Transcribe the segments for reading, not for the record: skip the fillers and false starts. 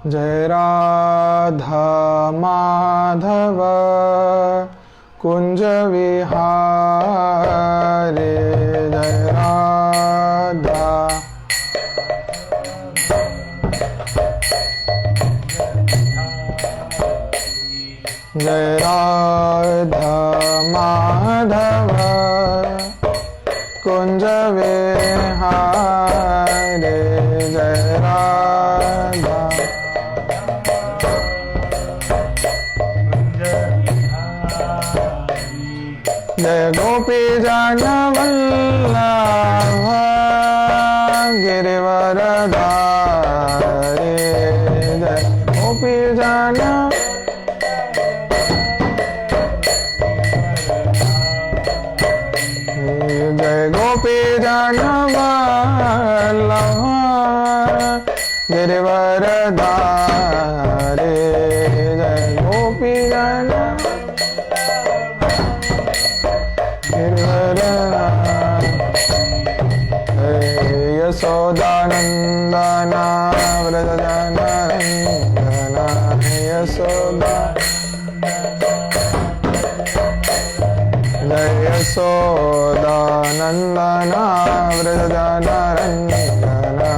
जय राधा माधव कुंज विहारे। जय राधा जय राधा माधव कुंज विहारे। जय राधा जय गोपी जन वल्लभ गिरिवरधारी। जय गोपी जन जय गोपी जन वल्लभ गिरिवरधारी। जय गोपी जन यशोदानंदना व्रजनरंजना। यशोदा जय यशोदानंदना व्रजनरंजना।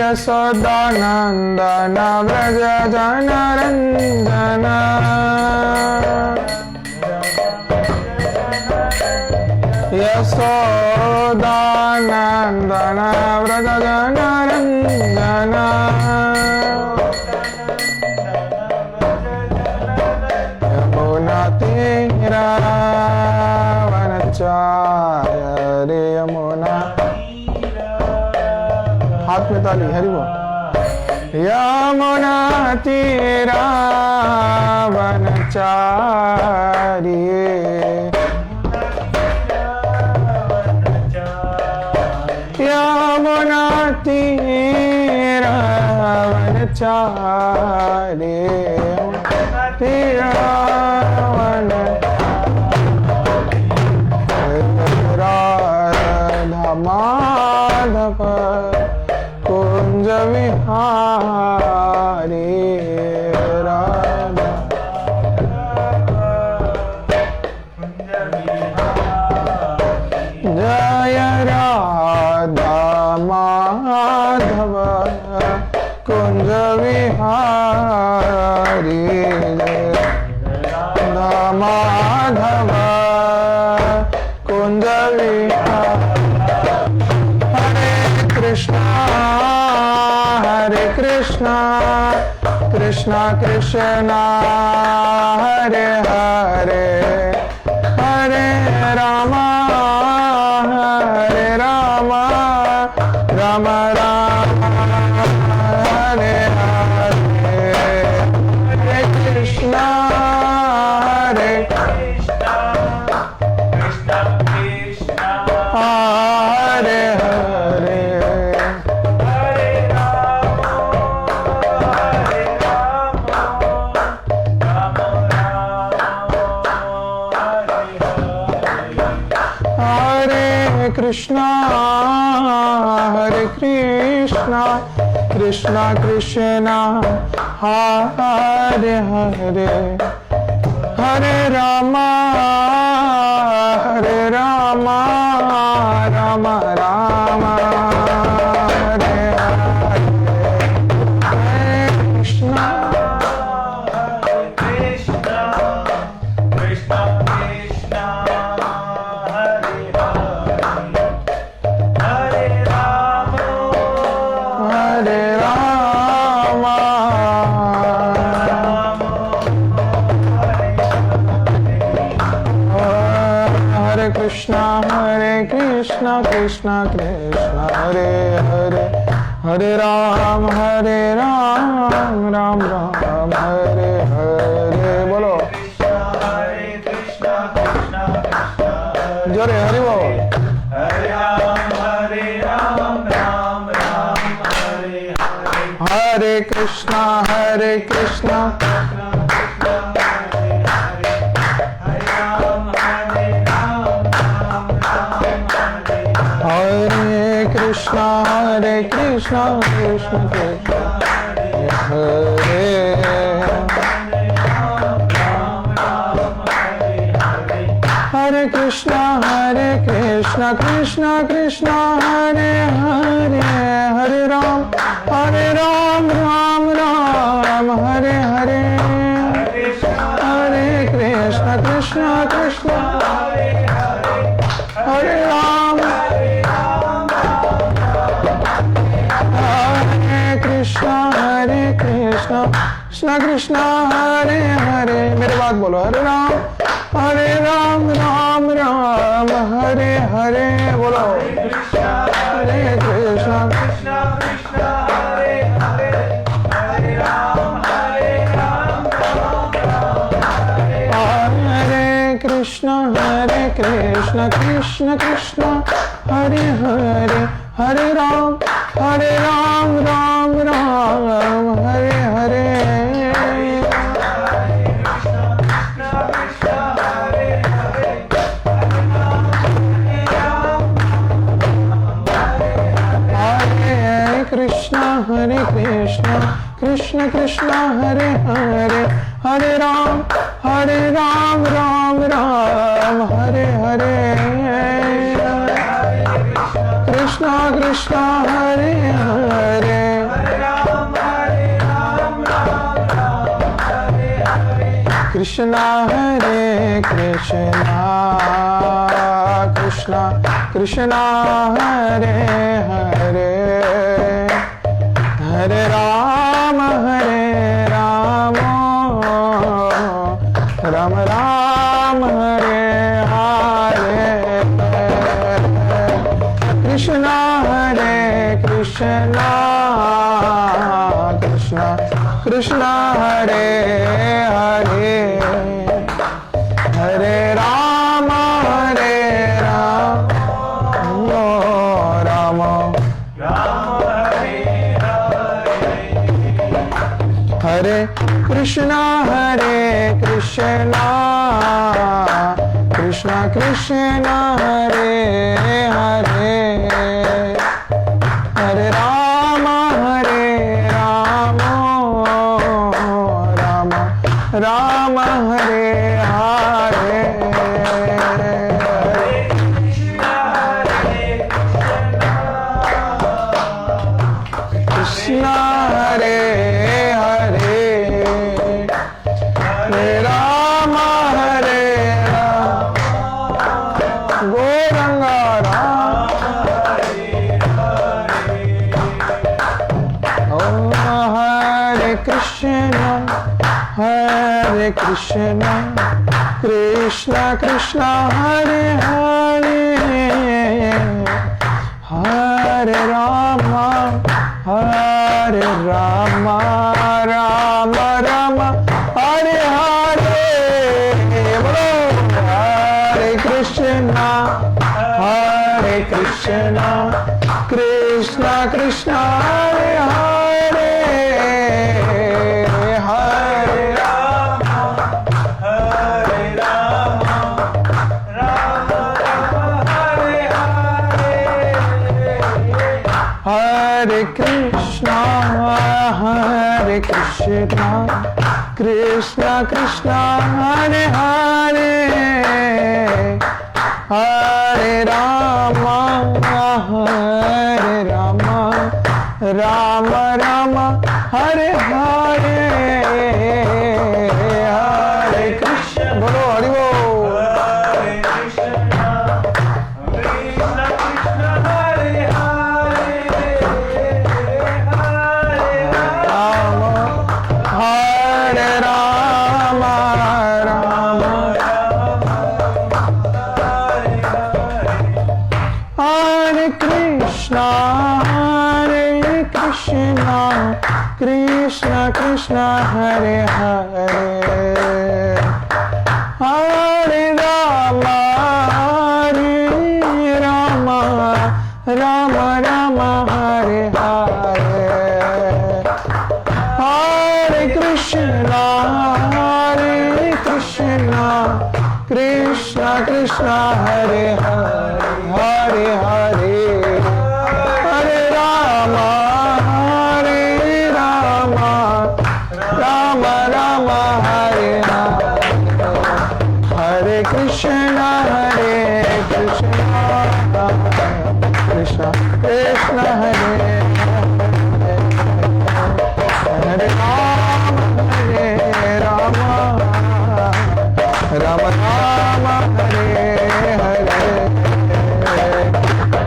यशोदानंदना व्रजनरंजना। यशोदानंदना व्रजनरंजना। यमुना तीरावनचारी। यमुना हाथ में ताली हरि बोल। यमुना तीरावनचारी। यमुना तीरावनचारी। तीरावन राधा माधव कुंज विहारी। राधा जय राधा माधव कुंज विहारी। राधा माधव कुंज विहारी। हरे कृष्णा कृष्णा कृष्णा हरे हरे। हरे रामा राम राम हरे हरे। हरे कृष्णा कृष्णा कृष्णा हरे हरे। हरे राम राम हरे हरे। कृष्णा कृष्णा कृष्णा हरे हरे। हरे रामा राम राम हरे हरे। हरे कृष्णा कृष्णा कृष्णा हरे हरे। हरे राम हरे कृष्णा कृष्णा कृष्णा हरे हरे। हरे राम राम राम हरे हरे। बोलो हरे कृष्णा जोरे हरि बोल। हरे राम राम हरे हरे। हरे कृष्णा हरे Krishna Hare Krishna Krishna Krishna Hare Hare Krishna Krishna Krishna Hare Hare Hare Ram Ram Ram Hare Hare Hare Krishna Krishna Krishna Hare Ram Hare Krishna Krishna Krishna Hare Hare मेरे बात बोलो हरे राम राम राम हरे हरे बोलो हरे कृष्णा कृष्णा कृष्णा हरे हरे हरे राम हरे Krishna Krishna Krishna Hare Hare Hare Ram Ram Ram Hare Hare Krishna Krishna Krishna Hare Hare Hare Ram Ram Ram Hare Hare Krishna Krishna Hare Hare Krishna Hare Krishna Krishna Krishna Hare Hare Hare Ram Ram Ram Hare Hare Krishna Hare Krishna Krishna Krishna Hare Hare Hare Ram Rama Hare Krishna Krishna Krishna Krishna Hare Hare Hare Rama Rama Hare Hare Krishna Hare Hare Hare Rama Hare Gauranga Om Hare Krishna Krishna Krishna Hare Hare Hare Rama Rama Rama Hare Hare Bolo Hare Krishna Krishna Krishna Hare Hare Hare Rama Rama Hare Hare Krishna Krishna Krishna Hare Hare Hare Rama Rama Rama Hare Hare Hare Krishna Bolo Hari Bol Hare Krishna Krishna Krishna Hare Hare Hare Rama Hare Krishna Krishna Krishna Hare Hare Hare Rama Rama Rama Hare Hare Hare Krishna Krishna Krishna Hare Hare Hare Hare Krishna Krishna Krishna Hare Hare Rama Rama Rama Hare Hare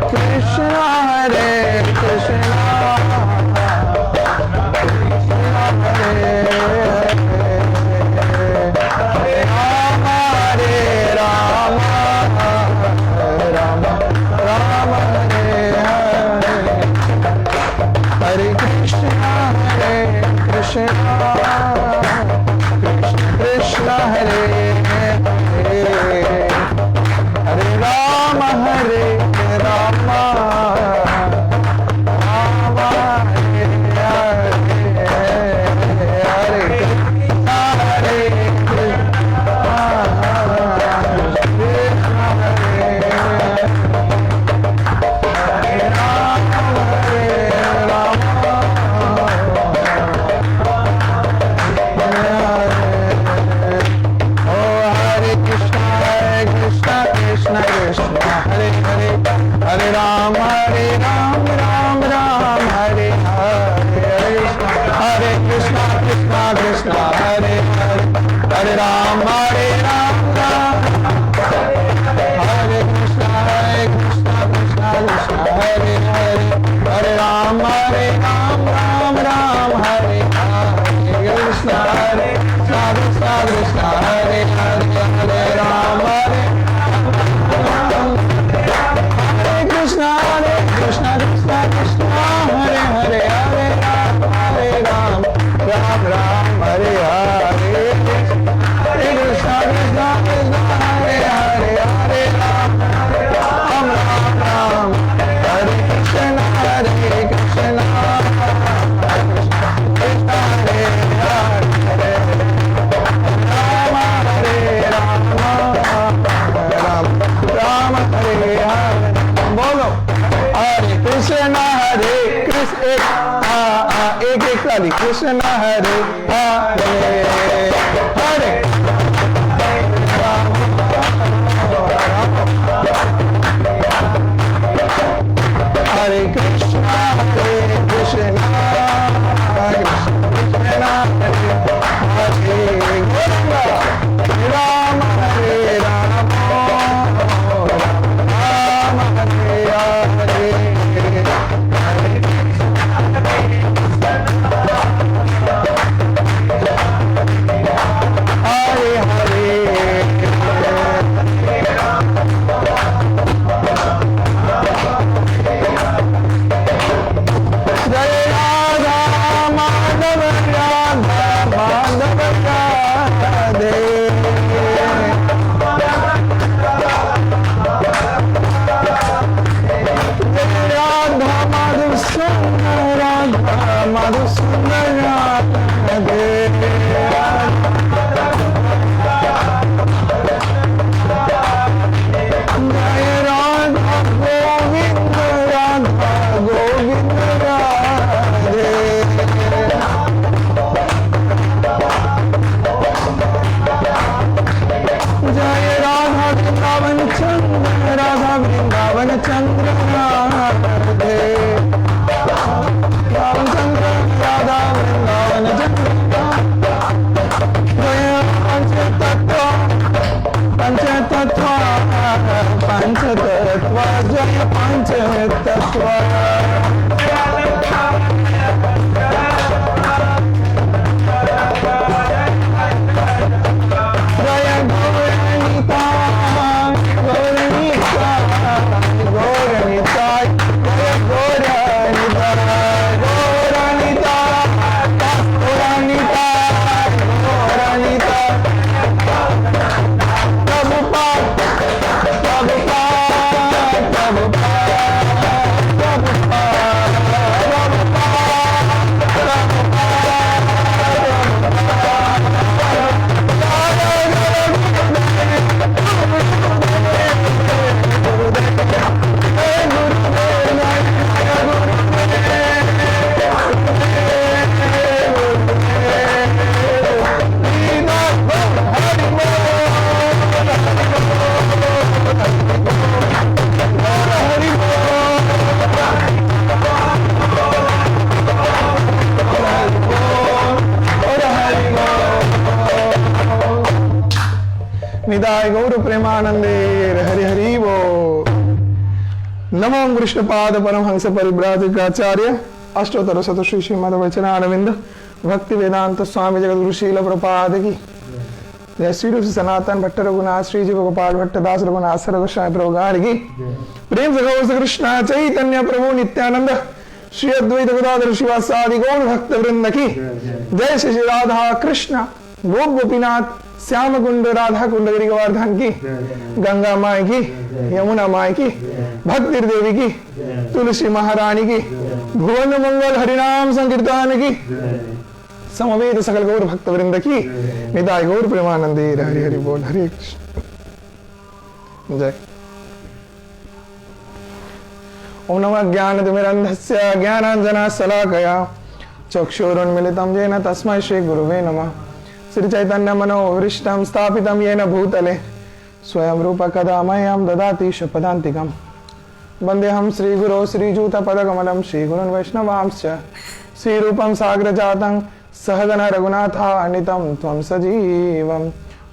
Krishna Hare Krishna Krishna Hare Hare Hare Rama Hare Rama Rama Hare Hare Hare Krishna Hare Krishna Krishna Hare Hare Rama Hare Rama Krishna Krishna Hare Hare Hare Ram Ram Ram Hare Hare Hare Krishna Krishna Krishna Hare Hare Hare Ram Ram Hare Krishna Krishna Krishna Hare Hare Hare Ram Ram Hare Hare Krishna Hare Krishna Krishna Hare Hare Hare Ram Krishna Krishna Krishna Krishna Hare Hare Hare Ram Ram Ram Hare Hare Hare Krishna Krishna Krishna Hare Hare Hare Ram Ram Ram Hare Krishna Krishna Krishna Hare Hare Rama Hare Rama Ram Ram Hare Hare बोलो हरे कृष्णा हरे कृष्ण एक एक ताली कृष्णा हरे हरे हरे हरे कृष्णा हरे कृष्णा कृष्णा हरे हरे राम हरे Ram Ram Hare Hare Prabhupada गौर प्रेमानंदे हरि हरि बोल। नमो कृष्णपाद परमहंस परिव्राजकाचार्य अष्टोत्तर शत श्री श्रीमद वचनारविंद भक्ति वेदांत स्वामी जगद्गुरु शील प्रपाद की जय। श्री रूप सनातन भट्ट रघुनाथ श्री जी गोपाल भट्ट दास रघुनाथ सर गोस्वामी प्रभु गाड़ की प्रेम से गौर कृष्ण चैतन्य प्रभु नित्यानंद श्री अद्वैत गदाधर शिवासादि गौर भक्त वृंद की जय। श्री राधा कृष्ण गोप गोपीनाथ श्याम कुंड राधा कुंड गिरि गोवर्धन की गंगा माई की यमुना माई की भक्ति देवी की तुलसी महारानी की भुवन मंगल हरिनाम संकीर्तन की समवेत सकल गौर भक्त वृंद की निताय गौर प्रेमानंदे हरि हरि बोल। हरे कृष्ण जय। ओम नमः ज्ञानतिमिरन्धस्य ज्ञानाञ्जनशलाकया चक्षुरुन्मिलितं येन तस्मै श्री गुरुवे नमः। श्री चैतन्य मनोभीष्टं स्थापितं येन भूतले स्वयं रूप कदा मह्यं ददाति शुभदान्तिकम्। वन्देऽहं श्रीगुरो श्रीजूतपदकमलं श्रीगुरुन् वैष्णवांश्च श्रीरूपं साग्रजातं सहगण रघुनाथान्वितं त्वं सजीवं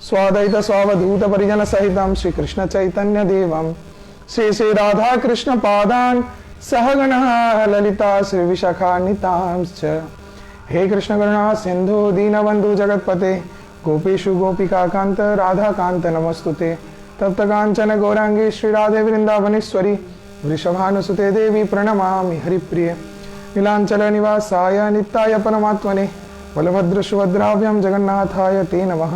स्वाद्वैत स्वावधूत परिजन सहितं श्रीकृष्ण चैतन्य देवं श्री श्री राधा कृष्ण पादान् सहगण ललिता श्री विशाखान्वितांश्च। हे कृष्ण करुणा सिंधु दीनबंधु जगतपते गोपीषु गोपिका कांत राधा कांत नमस्तुते। तप्त कांचन गौरांगी श्री राधे वृंदावनेश्वरी वृषभानुसुते देवी प्रणमामि हरिप्रिय। नीलांचल निवासाय नित्याय परमात्मने बलभद्र सुभद्राभ्यां जगन्नाथाय ते नमः।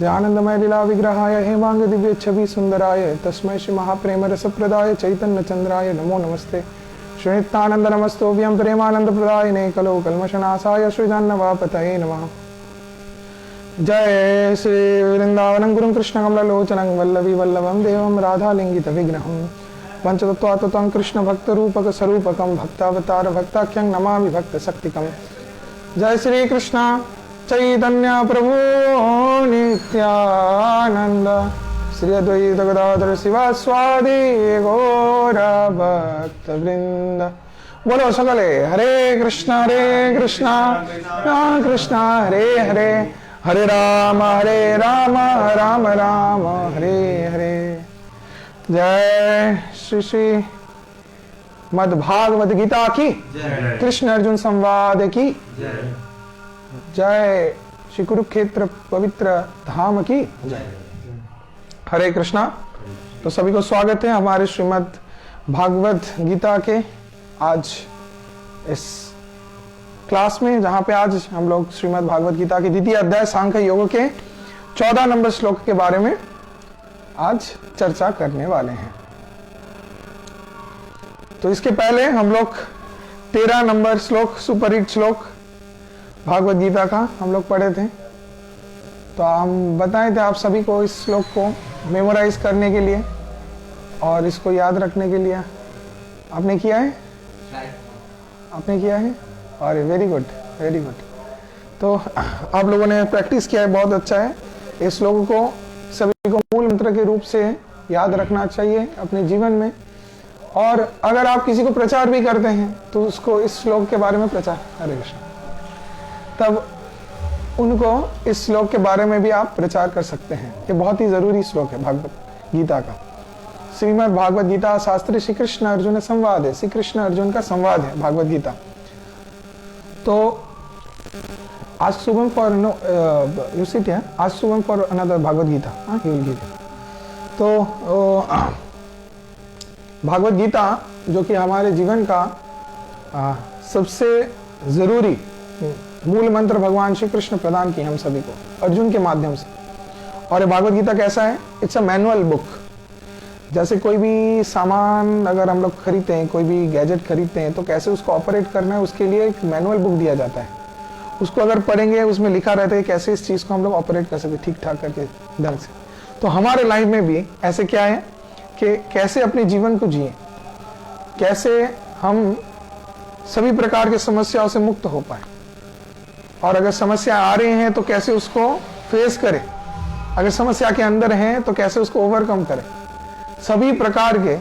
आनंदमय लीला विग्रहाय हेमांग दिव्य छवि सुंदराय तस्मै श्री महाप्रेम रसप्रदाय चैतन्य चंद्राय नमो नमस्ते। श्री नित्यानंद नमस्तोभ्यं प्रेमानंद प्रदायिने कलो कल्मषनाशाय श्री जाह्नवापतये नमः। जय श्री वृंदावनं गुरुं कृष्ण कमललोचनं वल्लभी वल्लभं देवं राधालिंगित विग्रहं पंचतत्वात्मकं कृष्ण भक्त रूपक स्वरूपकं भक्तावतार भक्ताख्यं नमामि भक्त शक्तिकं। जय श्री कृष्ण चैतन्य प्रभु नित्यानंद श्री अद्वैत गदाधर शिवासादि गौर भक्त वृंद। बोलो सकले हरे कृष्णा राम कृष्णा हरे हरे हरे राम राम राम हरे हरे। जय श्री श्री मद्भागवत गीता की कृष्ण अर्जुन संवाद की जय। श्री कुरुक्षेत्र पवित्र धाम की जय। हरे कृष्णा। तो सभी को स्वागत है हमारे श्रीमद् भागवत गीता के आज इस क्लास में, जहां पे आज हम लोग श्रीमद् भागवत गीता के द्वितीय अध्याय सांख्य योग के 14 नंबर श्लोक के बारे में आज चर्चा करने वाले हैं। तो इसके पहले हम लोग 13 नंबर श्लोक सुपरहिट श्लोक भागवत गीता का हम लोग पढ़े थे। तो हम बताए थे आप सभी को इस श्लोक को मेमोराइज करने के लिए और इसको याद रखने के लिए। आपने किया है? आपने किया है? अरे वेरी गुड वेरी गुड। तो आप लोगों ने प्रैक्टिस किया है, बहुत अच्छा है। इस श्लोक को सभी को मूल मंत्र के रूप से याद रखना चाहिए अपने जीवन में, और अगर आप किसी को प्रचार भी करते हैं तो उसको इस श्लोक के बारे में प्रचार, हरे कृष्ण, तब उनको इस श्लोक के बारे में भी आप प्रचार कर सकते हैं। ये बहुत ही जरूरी श्लोक है भागवत गीता का। श्रीमद् भागवत गीता शास्त्र श्री कृष्ण अर्जुन संवाद है, श्री कृष्ण अर्जुन का संवाद है भागवत गीता। तो आज शुभम फॉर यू सिट है, आज Shubham for another Bhagavad Gita, you will give. तो भागवत गीता जो कि हमारे जीवन का सबसे जरूरी मूल मंत्र भगवान श्री कृष्ण प्रदान किए हम सभी को अर्जुन के माध्यम से। और ये भागवत गीता कैसा है? It's a manual book. जैसे कोई भी सामान अगर हम लोग खरीदते हैं, कोई भी गैजेट खरीदते हैं, तो कैसे उसको ऑपरेट करना है उसके लिए एक मैनुअल बुक दिया जाता है। उसको अगर पढ़ेंगे उसमें लिखा रहता है कैसे इस चीज़ को हम लोग ऑपरेट कर सकते ठीक ठाक करके ढंग से। तो हमारे लाइफ में भी ऐसे क्या है कि कैसे अपने जीवन को जिए, कैसे हम सभी प्रकार की समस्याओं से मुक्त हो पाए, और अगर समस्या आ रही हैं तो कैसे उसको फेस करें, अगर समस्या के अंदर हैं तो कैसे उसको ओवरकम करें। सभी प्रकार के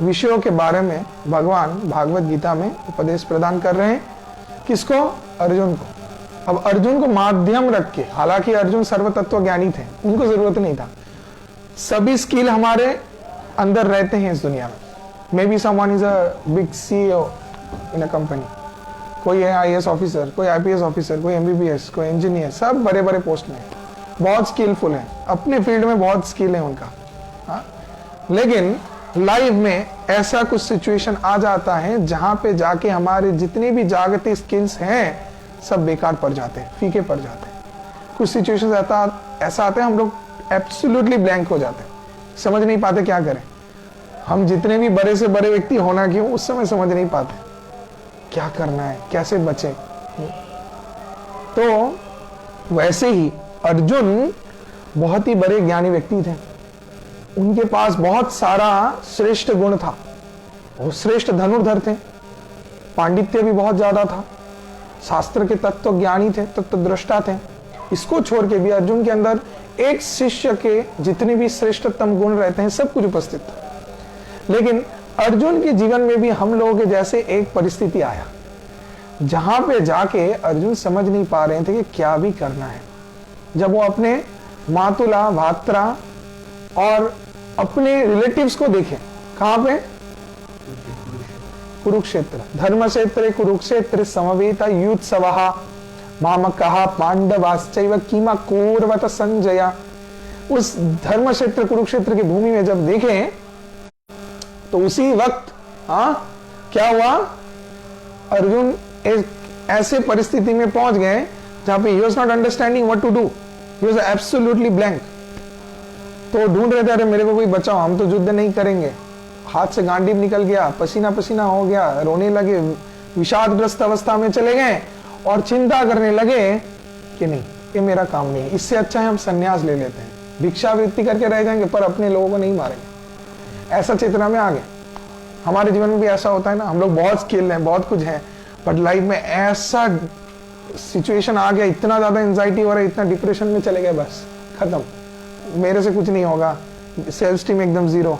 विषयों के बारे में भगवान भागवत गीता में उपदेश प्रदान कर रहे हैं। किसको? अर्जुन को। अब अर्जुन को माध्यम रख के, हालांकि अर्जुन सर्वतत्व ज्ञानी थे, उनको जरूरत नहीं था, सभी स्किल हमारे अंदर रहते हैं इस दुनिया में। May be someone is a big CEO in a company, कोई है आईएएस ऑफिसर, कोई आईपीएस ऑफिसर, कोई एमबीबीएस, कोई इंजीनियर, सब बड़े बड़े पोस्ट में है, बहुत स्किलफुल है, अपने फील्ड में बहुत स्किल है उनका। हाँ? लेकिन लाइफ में ऐसा कुछ सिचुएशन आ जाता है जहां पे जाके हमारे जितने भी जागतिक स्किल्स हैं सब बेकार पड़ जाते हैं, फीके पड़ जाते हैं। कुछ सिचुएशन ऐसा आता है हम लोग एब्सोल्युटली ब्लैंक हो जाते हैं, समझ नहीं पाते क्या करें। हम जितने भी बड़े से बड़े व्यक्ति होना क्यों उस समय समझ नहीं पाते क्या करना है, कैसे बचे। तो वैसे ही अर्जुन बहुत ही बड़े ज्ञानी व्यक्ति थे, उनके पास बहुत सारा श्रेष्ठ गुण था, वो श्रेष्ठ धनुर्धर थे, पांडित्य भी बहुत ज्यादा था, शास्त्र के तत्व ज्ञानी थे, तत्वद्रष्टा थे। इसको छोड़ के भी अर्जुन के अंदर एक शिष्य के जितने भी श्रेष्ठतम गुण रहते हैं सब कुछ उपस्थित था। लेकिन अर्जुन के जीवन में भी हम लोगों के जैसे एक परिस्थिति आया जहां पे जाके अर्जुन समझ नहीं पा रहे थे कि क्या भी करना है। जब वो अपने मातुला, भात्रा और अपने रिलेटिव्स को देखे, कहां पे? कुरुक्षेत्र, धर्मक्षेत्र कुरुक्षेत्र समवेत युत्सवः मामकः पांडवाश्चैव किम कूर्वत संजय। उस धर्मक्षेत्र कुरुक्षेत्र की भूमि में जब देखे तो उसी वक्त क्या हुआ, अर्जुन एक ऐसे परिस्थिति में पहुंच गए जहां पे he was not understanding what to do, he was absolutely blank। तो ढूंढ रहे थे, अरे मेरे को कोई बचाओ, हम तो युद्ध नहीं करेंगे। हाथ से गांडीव निकल गया, पसीना पसीना हो गया, रोने लगे, विषादग्रस्त अवस्था में चले गए और चिंता करने लगे कि नहीं, ये मेरा काम नहीं है, इससे अच्छा है हम संन्यास ले लेते हैं, भिक्षावृत्ति करके रह जाएंगे पर अपने लोगों को नहीं मारेंगे। ऐसा चेतना में आ गए। हमारे जीवन में भी ऐसा होता है ना, हम लोग बहुत स्किल हैं, बहुत कुछ है, बट लाइफ में ऐसा सिचुएशन आ गया, इतना ज्यादा एंजाइटी हो रहा है, इतना डिप्रेशन में चले गए, बस खत्म, मेरे से कुछ नहीं होगा, सेल्फ स्टीम एकदम जीरो,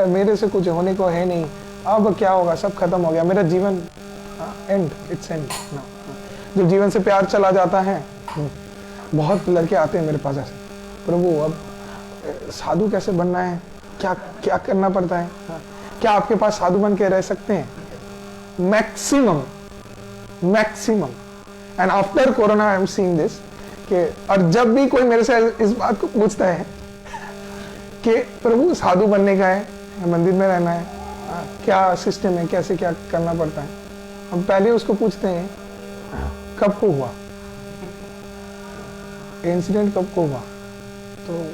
मेरे से कुछ होने को है नहीं, अब क्या होगा, सब खत्म हो गया, मेरा जीवन एंड, इट्स एंड। जब जीवन से प्यार चला जाता है, बहुत लड़के आते हैं मेरे पास ऐसे, प्रभु अब साधु कैसे बनना है, क्या क्या करना पड़ता है, क्या आपके पास साधु बन के रह सकते हैं? Maximum and after corona I am seeing this कि, और जब भी कोई मेरे से इस बात को पूछता है कि प्रभु साधु बनने का है, मंदिर में रहना है, क्या सिस्टम है, कैसे क्या करना पड़ता है, हम पहले उसको पूछते हैं कब को हुआ इंसिडेंट, कब को हुआ, तो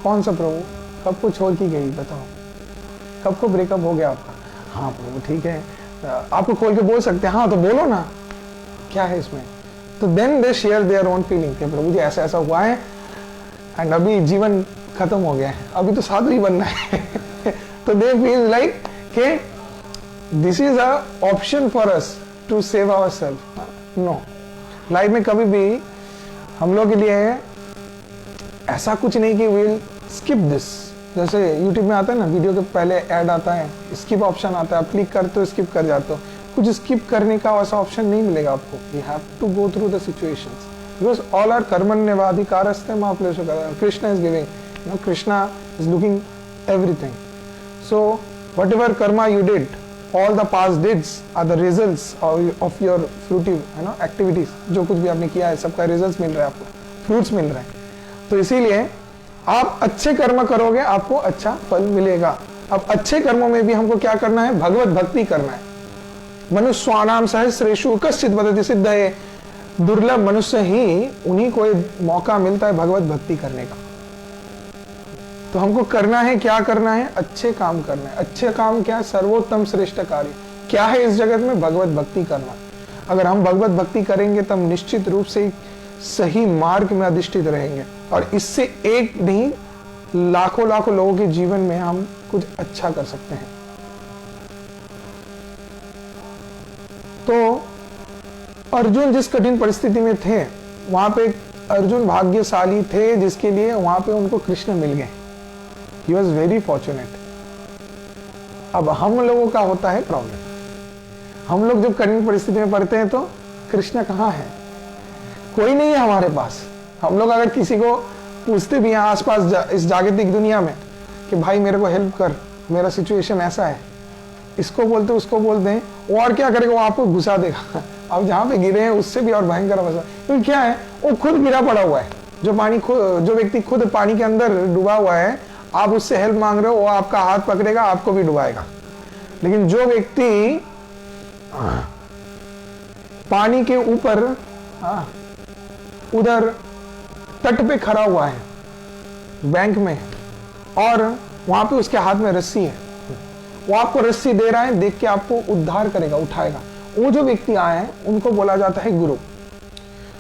कौन सा प्रभु, कब को छोड़ की गई बताओ, कब को ब्रेकअप हो गया आपका, हाँ प्रभु ठीक है, आपको खोल के बोल सकते हैं, हाँ तो बोलो ना क्या है इसमें। तो then they share their own feeling कि प्रभु जी ऐसा ऐसा हुआ है एंड अभी जीवन खत्म हो गया है, अभी तो साधु ही बनना है। तो दे फील लाइक कि this is a option for us to save our self. No, life में कभी भी हम लोग के लिए ऐसा कुछ नहीं कि विल स्किप दिस। जैसे YouTube में आता है ना, वीडियो के पहले ऐड आता है, स्किप ऑप्शन आता है, आप क्लिक करते हो स्किप कर जाते हो, कुछ स्किप करने का वैसा ऑप्शन नहीं मिलेगा आपको। You have to go through the situations because all are कर्मण्येवाधिकारस्ते मा फलेषु कदाचन। Krishna is giving, Krishna is looking everything. So whatever karma you did, all the past deeds are the results of your fruitive activities। जो कुछ भी आपने किया है सबका रिजल्ट्स मिल रहा है, आपको फ्रूट्स मिल रहे हैं। तो इसीलिए आप अच्छे कर्म करोगे आपको अच्छा फल मिलेगा। अब अच्छे कर्मों में भी हमको क्या करना है, भगवत भक्ति करना है। मनुष्याणाम सहस्रेषु कश्चित् वदति सिद्धये, दुर्लभ मनुष्य ही उन्हीं को मौका मिलता है भगवत भक्ति करने का। तो हमको करना है, क्या करना है, अच्छे काम करना है। अच्छे काम क्या है, सर्वोत्तम श्रेष्ठ कार्य क्या है इस जगत में, भगवत भक्ति करना। अगर हम भगवत भक्ति करेंगे तो हम निश्चित रूप से सही मार्ग में अधिष्ठित रहेंगे और इससे एक नहीं लाखों लाखों लोगों के जीवन में हम कुछ अच्छा कर सकते हैं। तो अर्जुन जिस कठिन परिस्थिति में थे वहां पे अर्जुन भाग्यशाली थे जिसके लिए वहां पे उनको कृष्ण मिल गए। He was very fortunate। अब हम लोगों का होता है प्रॉब्लम, हम लोग जब कठिन परिस्थिति में पड़ते हैं तो कृष्ण कहाँ है, कोई नहीं है हमारे पास। हम लोग अगर किसी को पूछते भी हैं आसपास इस जागतिक दुनिया में कि भाई मेरे को हेल्प कर, मेरा सिचुएशन ऐसा है। इसको बोलते उसको बोलते हैं, वो और क्या करेगा, वो आपको घुसा देगा। आप जहाँ पे गिरे हैं उससे भी और भयंकर अवस्था, क्योंकि क्या है वो खुद गिरा पड़ा हुआ है। जो व्यक्ति खुद पानी के अंदर डूबा हुआ है, आप उससे हेल्प मांग रहे हो, वो आपका हाथ पकड़ेगा, आपको भी डुबाएगा। लेकिन जो व्यक्ति पानी के ऊपर उधर तट पे खड़ा हुआ है, बैंक में, और वहां पे उसके हाथ में रस्सी है, वो आपको रस्सी दे रहा है, देख के आपको उद्धार करेगा, उठाएगा, वो जो व्यक्ति आए हैं उनको बोला जाता है गुरु।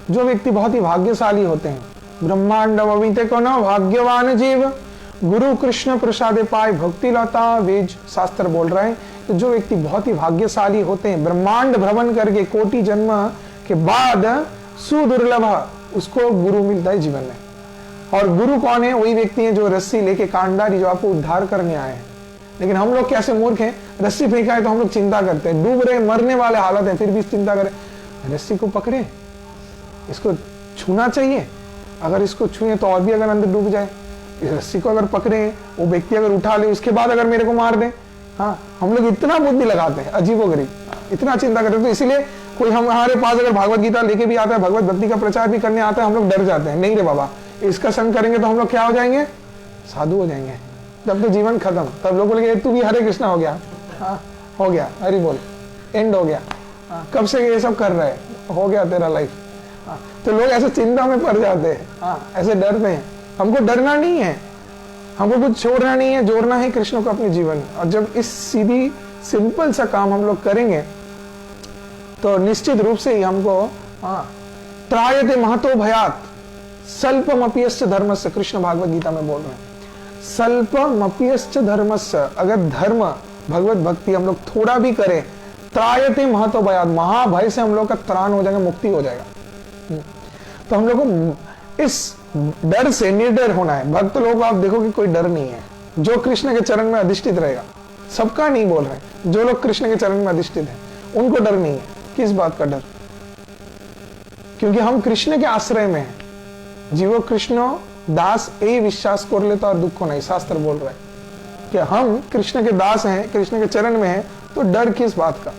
जो व्यक्ति बहुत ही भाग्यशाली होते हैं, ब्रह्मांड अविते को न भाग्यवान जीव, गुरु कृष्ण प्रसादे पाए भक्ति लता, वेद शास्त्र बोल रहे हैं। तो जो व्यक्ति बहुत ही भाग्यशाली होते हैं, ब्रह्मांड भ्रमण करके कोटि जन्म के बाद सुदुर्लभ उसको गुरु मिलता है जीवन में। और गुरु कौन है? वही व्यक्ति है जो रस्सी लेके कांडारी, जो आपको उद्धार करने आए हैं। लेकिन हम लोग कैसे मूर्ख हैं, रस्सी फेंका है तो हम लोग चिंता करते हैं, डूब रहे मरने वाले हालत है, फिर भी चिंता करें, रस्सी को पकड़े, इसको छूना चाहिए, अगर इसको छुए तो और भी अगर अंदर डूब जाए, इस रस्सी को अगर पकड़े, वो व्यक्ति अगर उठा ले, उसके बाद अगर मेरे को मार दे। हाँ, हम लोग इतना बुद्धि लगाते हैं, अजीबोगरीब, इतना चिंता करते हैं। तो इसीलिए कोई हमारे पास अगर भागवत गीता लेके भी आता है, भगवत भक्ति का प्रचार भी करने आता है, हम लोग डर जाते हैं, नहीं रे बाबा इसका संग करेंगे तो हम लोग क्या हो जाएंगे, साधु हो जाएंगे, तब तो जीवन खत्म। तब लोग बोलेंगे तू भी हरे कृष्णा हो गया। हाँ, हो गया, हरि बोल, एंड हो गया। कब से ये सब कर रहे हैं, हो गया तेरा लाइफ। तो लोग ऐसे चिंता में पड़ जाते हैं, ऐसे डरते हैं। हमको डरना नहीं है, हमको कुछ छोड़ना नहीं है, जोड़ना है कृष्ण को अपने जीवन में। और जब इस सीधी सिंपल सा काम हम लोग करेंगे तो निश्चित रूप से ही हमको त्रायते महतो भयात स्वल्पमप्यश्च धर्मस्य, कृष्ण भागवत गीता में बोल रहे हैं, स्वल्पमप्यश्च धर्मस्य, अगर धर्म भगवत भक्ति हम लोग थोड़ा भी करें, त्रायते महतो भयात, महाभय से हम लोग का त्राण हो जाएगा, मुक्ति हो जाएगा। तो हम लोग को इस डर से निर्डर होना है। भक्त लोग आप देखो कि कोई डर नहीं है, जो कृष्ण के चरण में अधिष्ठित रहेगा। सबका नहीं बोल रहे, जो लोग कृष्ण के चरण में अधिष्ठित हैं उनको डर नहीं है। किस बात का डर? क्योंकि हम कृष्ण के आश्रय में हैं। जीवो कृष्ण दास ए विश्वास कर लेता और दुख को नहीं, शास्त्र बोल रहा है कि हम कृष्ण के दास हैं, कृष्ण के चरण में हैं, तो डर किस बात का?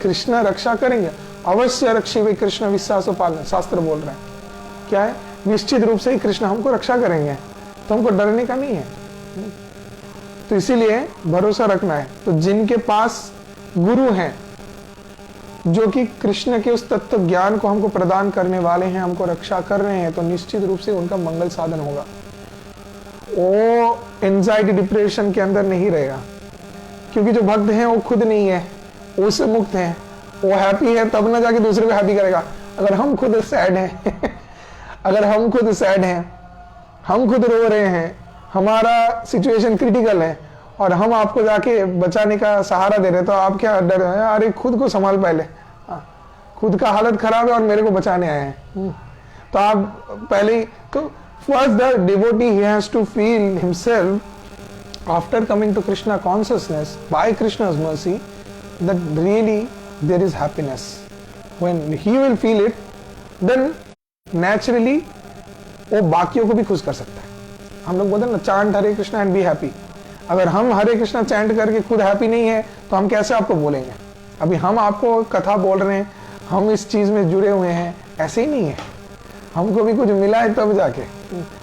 कृष्ण रक्षा करेंगे, अवश्य रक्षी वे कृष्ण विश्वास पालन, शास्त्र बोल रहे हैं। क्या है? निश्चित रूप से ही कृष्ण हमको रक्षा करेंगे, तो हमको डरने का नहीं है। तो इसीलिए भरोसा रखना है। तो जिनके पास गुरु हैं, जो कि कृष्ण के उस तत्व ज्ञान को हमको प्रदान करने वाले हैं, हमको रक्षा कर रहे हैं, तो निश्चित रूप से उनका मंगल साधन होगा। वो एंजाइटी डिप्रेशन के अंदर नहीं रहेगा, क्योंकि जो भक्त हैं वो खुद नहीं है, वो उससे मुक्त है, वो हैप्पी है, तब ना जाके दूसरे को हैप्पी करेगा। अगर हम खुद सैड हैं अगर हम खुद सैड हैं, हम खुद रो रहे हैं, हमारा सिचुएशन क्रिटिकल है, और हम आपको जाके बचाने का सहारा दे रहे, तो आप क्या डर है? अरे खुद को संभाल पहले, खुद का हालत खराब है और मेरे को बचाने आए हैं। तो आप पहले तो first the devotee he has to feel himself after coming to Krishna consciousness by Krishna's mercy that really there is happiness. When he will feel it, then naturally वो बाकियों को भी खुश कर सकता है। हम लोग बोलते हैं ना, chant Hare Krishna and be happy. अगर हम हरे कृष्णा चैंट करके खुद हैप्पी नहीं है तो हम कैसे आपको बोलेंगे? अभी हम आपको कथा बोल रहे हैं, हम इस चीज में जुड़े हुए हैं, ऐसे ही नहीं है। हमको भी कुछ मिला है तब जाके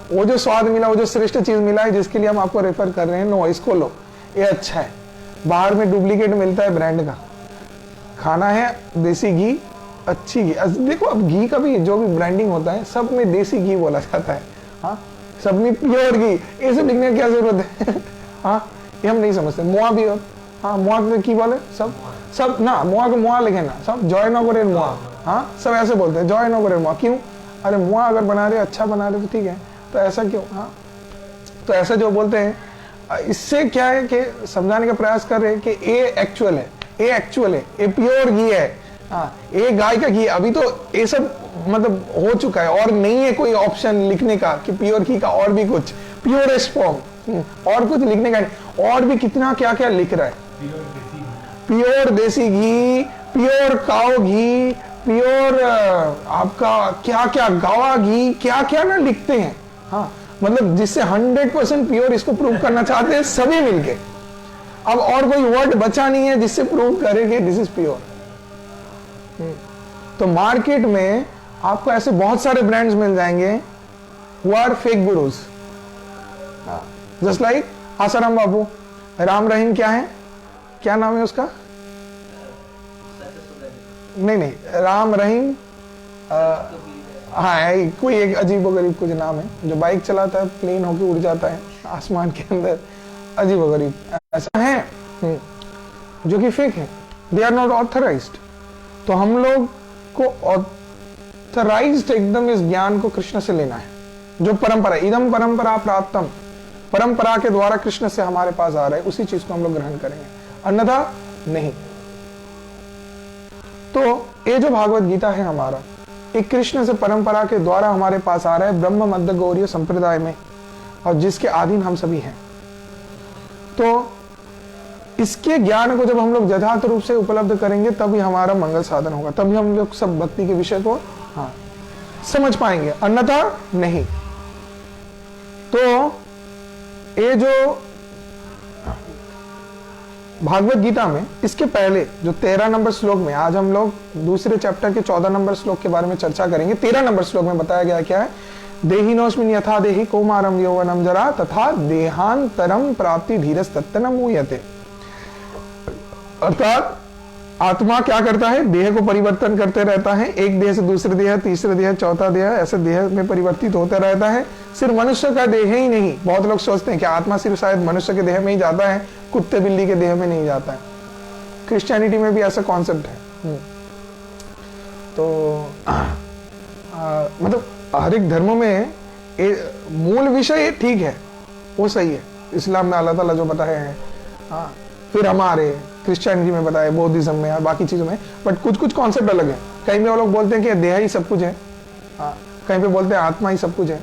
वो जो स्वाद मिला, वो जो श्रेष्ठ चीज मिला है, जिसके लिए हम आपको रेफर कर रहे हैं, नो इसको लो, ये अच्छा है। बाहर में डुप्लीकेट मिलता है ब्रांड का, खाना है देसी घी, अच्छी घी। देखो अब घी का भी जो भी ब्रांडिंग होता है, सब में देसी घी बोला जाता है। हाँ, सब में प्योर घी, ये सब लिखने की क्या जरूरत है? हाँ, ये हम नहीं समझते। मुआ भी, हाँ मुआ में की बोले सब ना, मुआ को मुआ लिखे ना, सब जॉय नो करे मुआ। हाँ, सब ऐसे बोलते हैं, जॉय नो करे मुआ। क्यों? अरे मुआ अगर बना रहे, अच्छा बना रहे तो ठीक है, तो ऐसा क्यों? हाँ, तो ऐसा जो बोलते हैं, इससे क्या है कि समझाने का प्रयास कर रहे हैं कि ये एक्चुअल है, ये एक्चुअल है, ये प्योर घी है। हाँ, ये गाय का घी। अभी तो ये सब मतलब हो चुका है, और नहीं है कोई ऑप्शन लिखने का कि प्योर घी का और भी कुछ, प्योरेस्ट फॉर्म, और कुछ लिखने का नहीं। और भी कितना क्या क्या लिख रहा है, प्योर देसी घी, प्योर काऊ घी, प्योर आपका क्या क्या गावा घी, क्या क्या ना लिखते हैं। हाँ, मतलब जिससे 100% प्योर इसको प्रूव करना चाहते हैं सभी मिलके। अब और कोई वर्ड बचा नहीं है जिससे प्रूव करेंगे दिस इज प्योर। तो मार्केट में आपको ऐसे बहुत सारे ब्रांड्स मिल जाएंगे who are fake gurus, just like Asaram Babu. Ram Rahim क्या है, क्या नाम है उसका? नहीं, राम रहीम हाँ कोई एक अजीबो गरीब कुछ नाम है, जो बाइक चलाता है, प्लेन होके उड़ जाता है आसमान के अंदर, अजीबो गरीब ऐसा है जो कि फेक है। They are not authorised. तो हम लोग को ऑथराइज्ड एकदम इस ज्ञान को कृष्ण से लेना है, जो परंपरा, इदम परंपरा प्राप्तम, परंपरा के द्वारा कृष्ण से हमारे पास आ रहा है, उसी चीज को हम लोग ग्रहण करेंगे, अन्यथा नहीं। तो ये जो भागवत गीता है हमारा, एक कृष्ण से परंपरा के द्वारा हमारे पास आ रहा है ब्रह्म मध्य गौरीय संप्रदाय में, और जिसके अधीन हम सभी हैं। तो इसके ज्ञान को जब हम लोग यथार्थ रूप से उपलब्ध करेंगे तभी हमारा मंगल साधन होगा, तभी हम लोग सब भक्ति के विषय को समझ पाएंगे, अन्यथा नहीं। तो ये जो भागवत गीता में, इसके पहले जो 13 नंबर श्लोक में, आज हम लोग दूसरे चैप्टर के 14 नंबर श्लोक के बारे में चर्चा करेंगे। 13 नंबर श्लोक में बताया गया क्या है, देहिनोस्मिन् यथा देहि कौमारम यौवनम जरा तथा देहांतरम प्राप्ति धीरज तत्तन मूयते। अर्थात आत्मा क्या करता है, देह को परिवर्तन करते रहता है, एक देह से दूसरे देह, तीसरे देह, चौथा देह, ऐसे देह में परिवर्तित होते रहता है। सिर्फ मनुष्य का देह ही नहीं, बहुत लोग सोचते हैं कि आत्मा सिर्फ शायद मनुष्य के देह में ही जाता है, कुत्ते बिल्ली के देह में नहीं जाता है। क्रिश्चियनिटी में भी ऐसा कॉन्सेप्ट है। तो मतलब हर एक धर्म में मूल विषय ठीक है, वो सही है। इस्लाम में अल्लाह ताला जो बताए हैं, फिर हमारे क्रिश्चियनिटी में बताया, बौद्धिज्म में और बाकी चीजों में, बट कुछ कुछ कॉन्सेप्ट अलग है। कहीं पे वो लोग बोलते हैं कि देह ही सब कुछ है, कहीं पे बोलते हैं आत्मा ही सब कुछ है,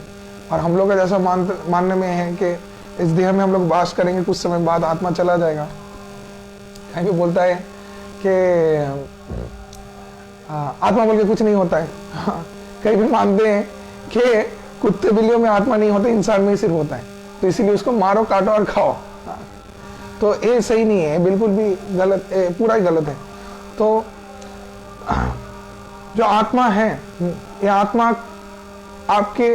और हम लोग का जैसा मानने में है कि इस देह में हम लोग वास करेंगे, कुछ समय बाद आत्मा चला जाएगा। कहीं पे बोलता है कि आत्मा बोल के कुछ नहीं होता है। कहीं भी मानते हैं कि कुत्ते बिल्लियों में आत्मा नहीं होता, इंसान में ही सिर्फ होता है, तो इसीलिए उसको मारो, काटो और खाओ। तो ये सही नहीं है, बिल्कुल भी गलत, पूरा ही गलत है। तो जो आत्मा है, ये आत्मा आपके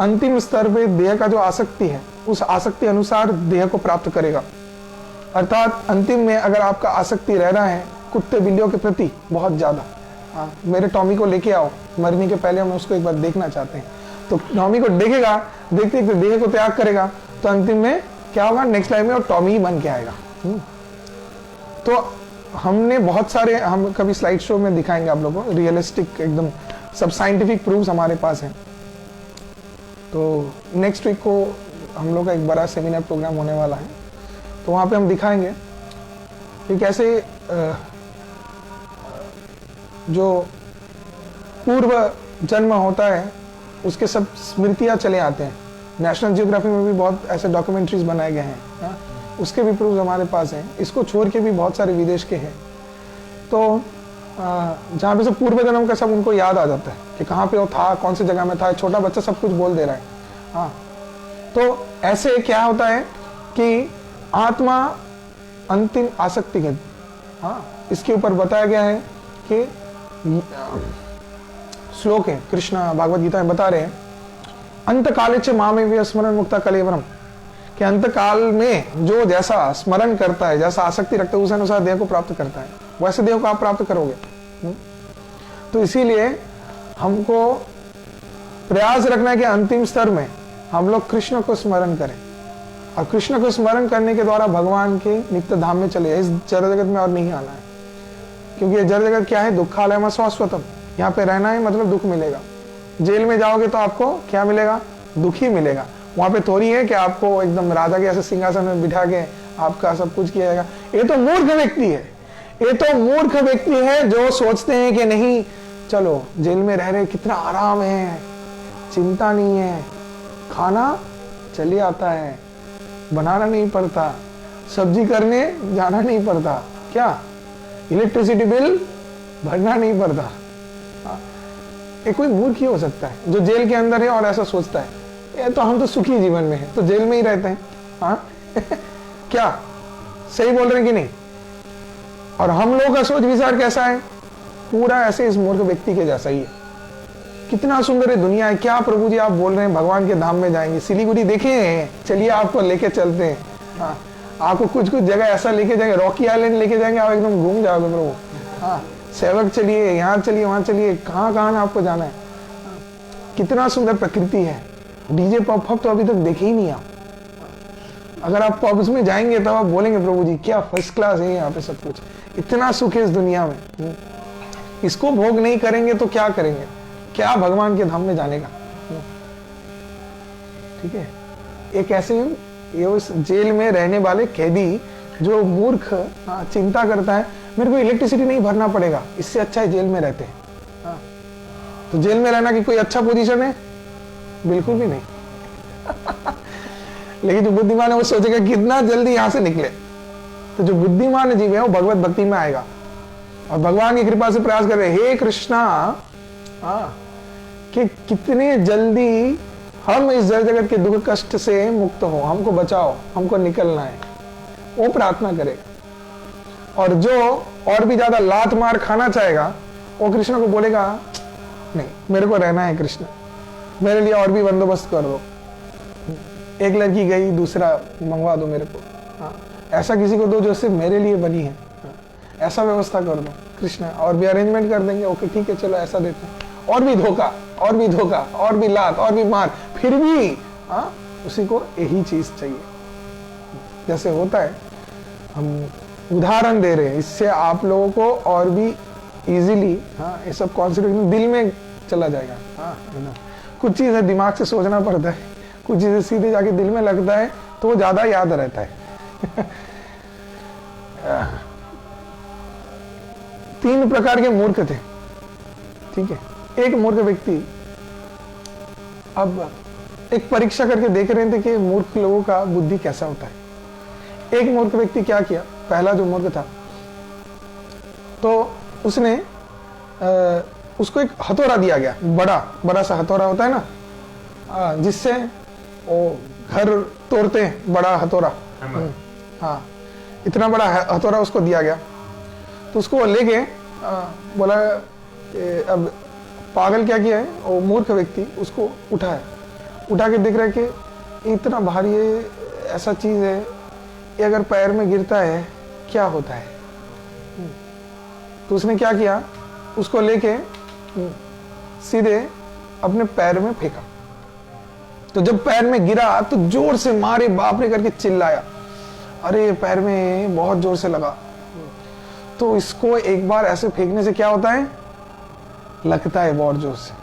अंतिम स्तर पे देह का जो आसक्ति है, उस आसक्ति अनुसार देह को प्राप्त करेगा। अर्थात अंतिम में अगर आपका आसक्ति रह रहा है कुत्ते बिल्लियों के प्रति बहुत ज्यादा, मेरे टॉमी को लेके आओ, मरने के पहले हम उसको एक बार देखना चाहते हैं, तो टॉमी को देखेगा, देखते देखते देह को त्याग करेगा, तो अंतिम में क्या होगा, नेक्स्ट लाइफ में वो टॉमी ही बन के आएगा। तो हमने बहुत सारे, हम कभी स्लाइड शो में दिखाएंगे आप लोगों को, रियलिस्टिक एकदम सब साइंटिफिक प्रूफ्स हमारे पास हैं। तो नेक्स्ट वीक को हम लोग का एक बड़ा सेमिनार प्रोग्राम होने वाला है, तो वहाँ पे हम दिखाएंगे कि कैसे जो पूर्व जन्म होता है उसके सब स्मृतियाँ चले आते हैं। नेशनल जियोग्राफी में भी बहुत ऐसे डॉक्यूमेंट्रीज बनाए गए हैं, उसके भी प्रूफ हमारे पास हैं। इसको छोड़ के भी बहुत सारे विदेश के हैं, तो जहाँ पे सब पूर्व जन्म का सब उनको याद आ जाता है कि कहाँ पे वो था, कौन सी जगह में था। छोटा बच्चा सब कुछ बोल दे रहा है। हाँ, तो ऐसे क्या होता है कि आत्मा अंतिम आसक्ति के, इसके ऊपर बताया गया है कि श्लोक है, कृष्ण भागवत गीता में बता रहे हैं, अंत काले च मामेव स्मरण मुक्ता कलेवरम, कि अंत काल में जो जैसा स्मरण करता है, जैसा आसक्ति रखता है, उस अनुसार देह को प्राप्त करता है, वैसे देह को आप प्राप्त करोगे। तो इसीलिए हमको प्रयास रखना है कि अंतिम स्तर में हम लोग कृष्ण को स्मरण करें, और कृष्ण को स्मरण करने के द्वारा भगवान के नित्य धाम में चले, इस जड़ जगत में और नहीं आना है। क्योंकि ये जड़ जगत क्या है, दुखालय शाश्वतम, यहाँ पे रहना है मतलब दुख मिलेगा। जेल में जाओगे तो आपको क्या मिलेगा, दुख ही मिलेगा। वहां पे थोड़ी है कि आपको एकदम राजा के ऐसे सिंहासन में बिठा के आपका सब कुछ किया जाएगा। ये तो मूर्ख व्यक्ति है, ये तो मूर्ख व्यक्ति है जो सोचते हैं कि नहीं चलो जेल में रह रहे कितना आराम है, चिंता नहीं है, खाना चले आता है, बनाना नहीं पड़ता, सब्जी करने जाना नहीं पड़ता, क्या इलेक्ट्रिसिटी बिल भरना नहीं पड़ता। ये कोई मूर्ख ही हो सकता है जो जेल के अंदर है और ऐसा सोचता है। ये तो हम तो सुखी जीवन में है, तो जेल में ही रहते हैं। हाँ क्या सही बोल रहे हैं कि नहीं? और हम लोगों का सोच विचार कैसा है? पूरा ऐसे इस मूर्ख व्यक्ति के जैसा ही है। कितना सुंदर है दुनिया है। क्या प्रभु जी आप बोल रहे हैं भगवान के धाम में जाएंगे? सिलीगुड़ी देखे हैं? चलिए आपको लेके चलते हैं। हाँ, आपको कुछ कुछ जगह ऐसा लेके जाएंगे, रॉकी आइलैंड लेके जाएंगे, आप एकदम घूम जाओगे प्रभु। हाँ, सेवक चलिए, यहाँ चलिए, वहां चलिए, कहाँ कहाँ आपको जाना है। कितना सुंदर प्रकृति है। डीजे पब तो अभी तक देखे ही नहीं आप। अगर आप पब्स में जाएंगे तब आप बोलेंगे प्रभु जी क्या फर्स्ट क्लास है यहाँ पे सब कुछ, इतना सुख है इस दुनिया में। इसको भोग नहीं करेंगे तो क्या करेंगे? क्या भगवान के धाम में जाने का? ठीक है। एक ऐसे ये उस जेल में रहने वाले कैदी जो मूर्ख चिंता करता है मेरे को इलेक्ट्रिसिटी नहीं भरना पड़ेगा, इससे अच्छा है जेल में रहते हैं। हाँ। तो जेल में रहना की कोई अच्छा पोजीशन है? बिल्कुल भी नहीं। लेकिन जो बुद्धिमान है वो सोचेगा कितना जल्दी यहां से निकले। तो जो बुद्धिमान जीव है वो भगवत भक्ति में आएगा और भगवान की कृपा से प्रयास कर रहे, हे कृष्णा, कि कितने जल्दी हम इस जड़ जगत के दुख कष्ट से मुक्त हो, हमको बचाओ, हमको निकलना है, वो प्रार्थना करेगा। और जो और भी ज्यादा लात मार खाना चाहेगा वो कृष्ण को बोलेगा नहीं मेरे को रहना है कृष्ण, मेरे लिए और भी बंदोबस्त कर दो, एक लड़की गई दूसरा मंगवा दो मेरे को। हाँ, ऐसा किसी को दो जो सिर्फ मेरे लिए बनी है। हाँ, ऐसा व्यवस्था कर दो कृष्ण, और भी अरेंजमेंट कर देंगे। ओके ठीक है चलो ऐसा देते हैं। और भी धोखा, और भी धोखा, और भी लात, और भी मार, फिर भी हाँ उसी को यही चीज चाहिए। जैसे होता है, हम उदाहरण दे रहे हैं, इससे आप लोगों को और भी इजीली हाँ ये सब कॉन्सेप्ट दिल में चला जाएगा। हाँ कुछ चीजें दिमाग से सोचना पड़ता है, कुछ चीजें सीधे जाके दिल में लगता है तो वो ज्यादा याद रहता है। 3 प्रकार के मूर्ख थे। ठीक है। एक मूर्ख व्यक्ति अब एक परीक्षा करके देख रहे थे कि मूर्ख लोगों का बुद्धि कैसा होता है। एक मूर्ख व्यक्ति क्या किया, पहला जो मूर्ख था तो उसने उसको एक हथौड़ा दिया गया, बड़ा सा हथौड़ा होता है ना, जिससे वो घर तोड़ते हैं, बड़ा हथौड़ा। हाँ, इतना बड़ा हथौड़ा उसको दिया गया। तो उसको लेके बोला अब पागल क्या किया है वो मूर्ख व्यक्ति, उसको उठा के देख रहा है कि इतना भारी है, ऐसा चीज है, ये अगर पैर में गिरता है क्या होता है। तो उसने क्या किया, उसको लेके सीधे अपने पैर में फेंका। तो जब पैर में गिरा तो जोर से मारे बाप रे करके चिल्लाया, अरे पैर में बहुत जोर से लगा। तो इसको एक बार ऐसे फेंकने से क्या होता है, लगता है बहुत जोर से।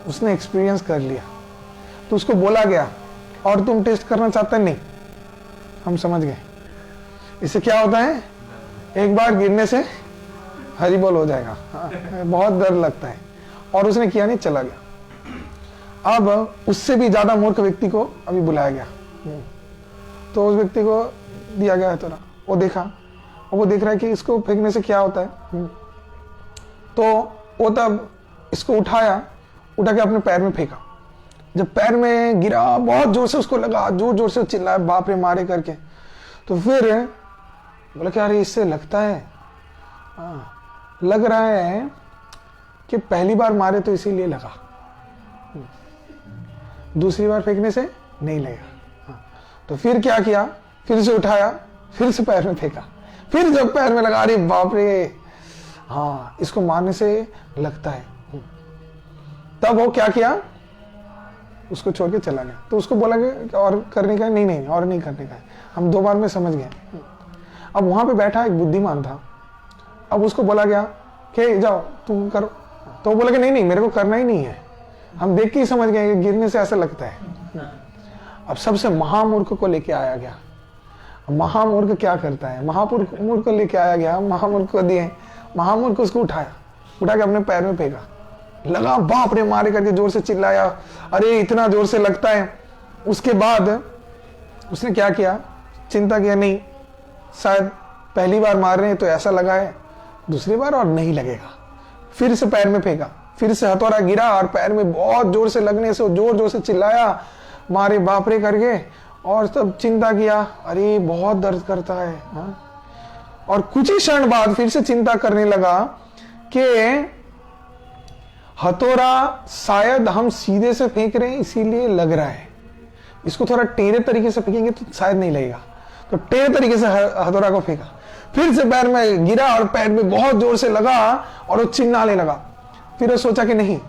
उसने एक्सपीरियंस कर लिया। तो उसको बोला गया और तुम टेस्ट करना चाहते नहीं, हम समझ गए। इससे क्या होता है, एक बार गिरने से हरी बोल हो जाएगा। हाँ, बहुत डर लगता है। और उसने किया नहीं, चला गया। अब उससे भी ज्यादा मूर्ख व्यक्ति को अभी बुलाया गया। तो उस व्यक्ति को दिया गया है थोड़ा, वो देखा और वो देख रहा है कि इसको फेंकने से क्या होता है। तो वो तब इसको उठा के अपने पैर में फेंका। जब पैर में गिरा बहुत जोर से उसको लगा, जोर से चिल्लाया बाप रे मारे करके। तो फिर बोला क्या अरे इससे लगता है, लग रहा है कि पहली बार मारे तो इसीलिए लगा, दूसरी बार फेंकने से नहीं लगेगा। तो फिर क्या किया, फिर से उठाया, फिर से पैर में फेंका। फिर जब पैर में लगा, अरे बाप रे हाँ इसको मारने से लगता है। तब वो क्या किया, उसको छोड़ के चला गया। तो उसको बोला गया और करने का नहीं और नहीं करने का है, हम 2 बार में समझ गए। अब वहां पे बैठा एक बुद्धिमान था। अब उसको बोला गया कि जाओ तुम करो। तो वो बोला कि नहीं मेरे को करना ही नहीं है, हम देख के ही समझ गए कि गिरने से ऐसा लगता है। अब सबसे महामूर्ख को लेके आया गया। महामूर्ख क्या करता है, महामूर्ख को लेके आया गया, महामूर्ख को दिए, महामूर्ख उसको उठा के अपने पैर में फेंका। लगा बाप रे मारे करके जोर से चिल्लाया, अरे इतना जोर से लगता है। उसके बाद उसने क्या किया, चिंता किया नहीं शायद पहली बार मार रहे हैं तो ऐसा लगा है, दूसरी बार और नहीं लगेगा। फिर से पैर में फेंका, फिर से हथौड़ा गिरा और पैर में बहुत जोर से लगने से जोर से चिल्लाया, मारे बाप रे करके, और तब चिंता किया, अरे बहुत दर्द करता है। हाँ? और कुछ ही क्षण बाद फिर से चिंता करने लगा कि हथौड़ा शायद हम सीधे से फेंक रहे हैं इसीलिए लग रहा है, इसको थोड़ा टेढ़े तरीके से फेंकेंगे तो शायद नहीं लगेगा। तो टेढ़े तरीके से हथौड़ा को फेंका, फिर से पैर में गिरा और पैर में बहुत जोर से लगा और वो चिल्लाने लगा। फिर वो सोचा कि नहीं,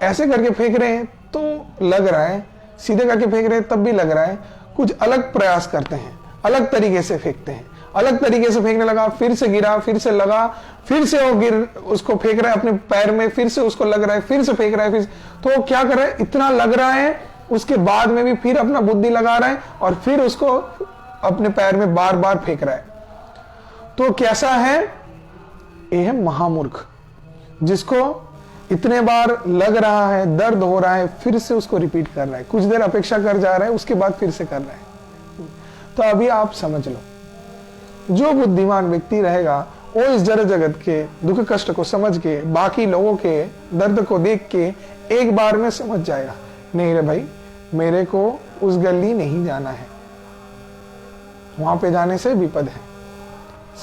ऐसे करके फेंक रहे हैं तो लग रहा है, सीधे करके फेंक रहे हैं तब भी लग रहा है, कुछ अलग प्रयास करते हैं, अलग तरीके से फेंकते हैं। अलग तरीके से फेंकने लगा, फिर से गिरा, फिर से लगा, फिर से वो उसको फेंक रहा है अपने पैर में, फिर से उसको लग रहा है, फिर से फेंक रहा है, फिर तो वो क्या कर रहा है, इतना लग रहा है उसके बाद में भी फिर अपना बुद्धि लगा रहा है और फिर उसको अपने पैर में बार बार फेंक रहा है। तो कैसा है, ये है महामूर्ख, जिसको इतने बार लग रहा है, दर्द हो रहा है, फिर से उसको रिपीट कर रहा है, कुछ देर अपेक्षा कर जा रहा है, उसके बाद फिर से कर रहा है। तो अभी आप समझ लो, जो बुद्धिमान व्यक्ति रहेगा वो इस जड़ जगत के दुख कष्ट को समझ के, बाकी लोगों के दर्द को देख के एक बार में समझ जाएगा, नहीं रे भाई, मेरे को उस गली नहीं जाना है, वहां पे जाने से विपद है,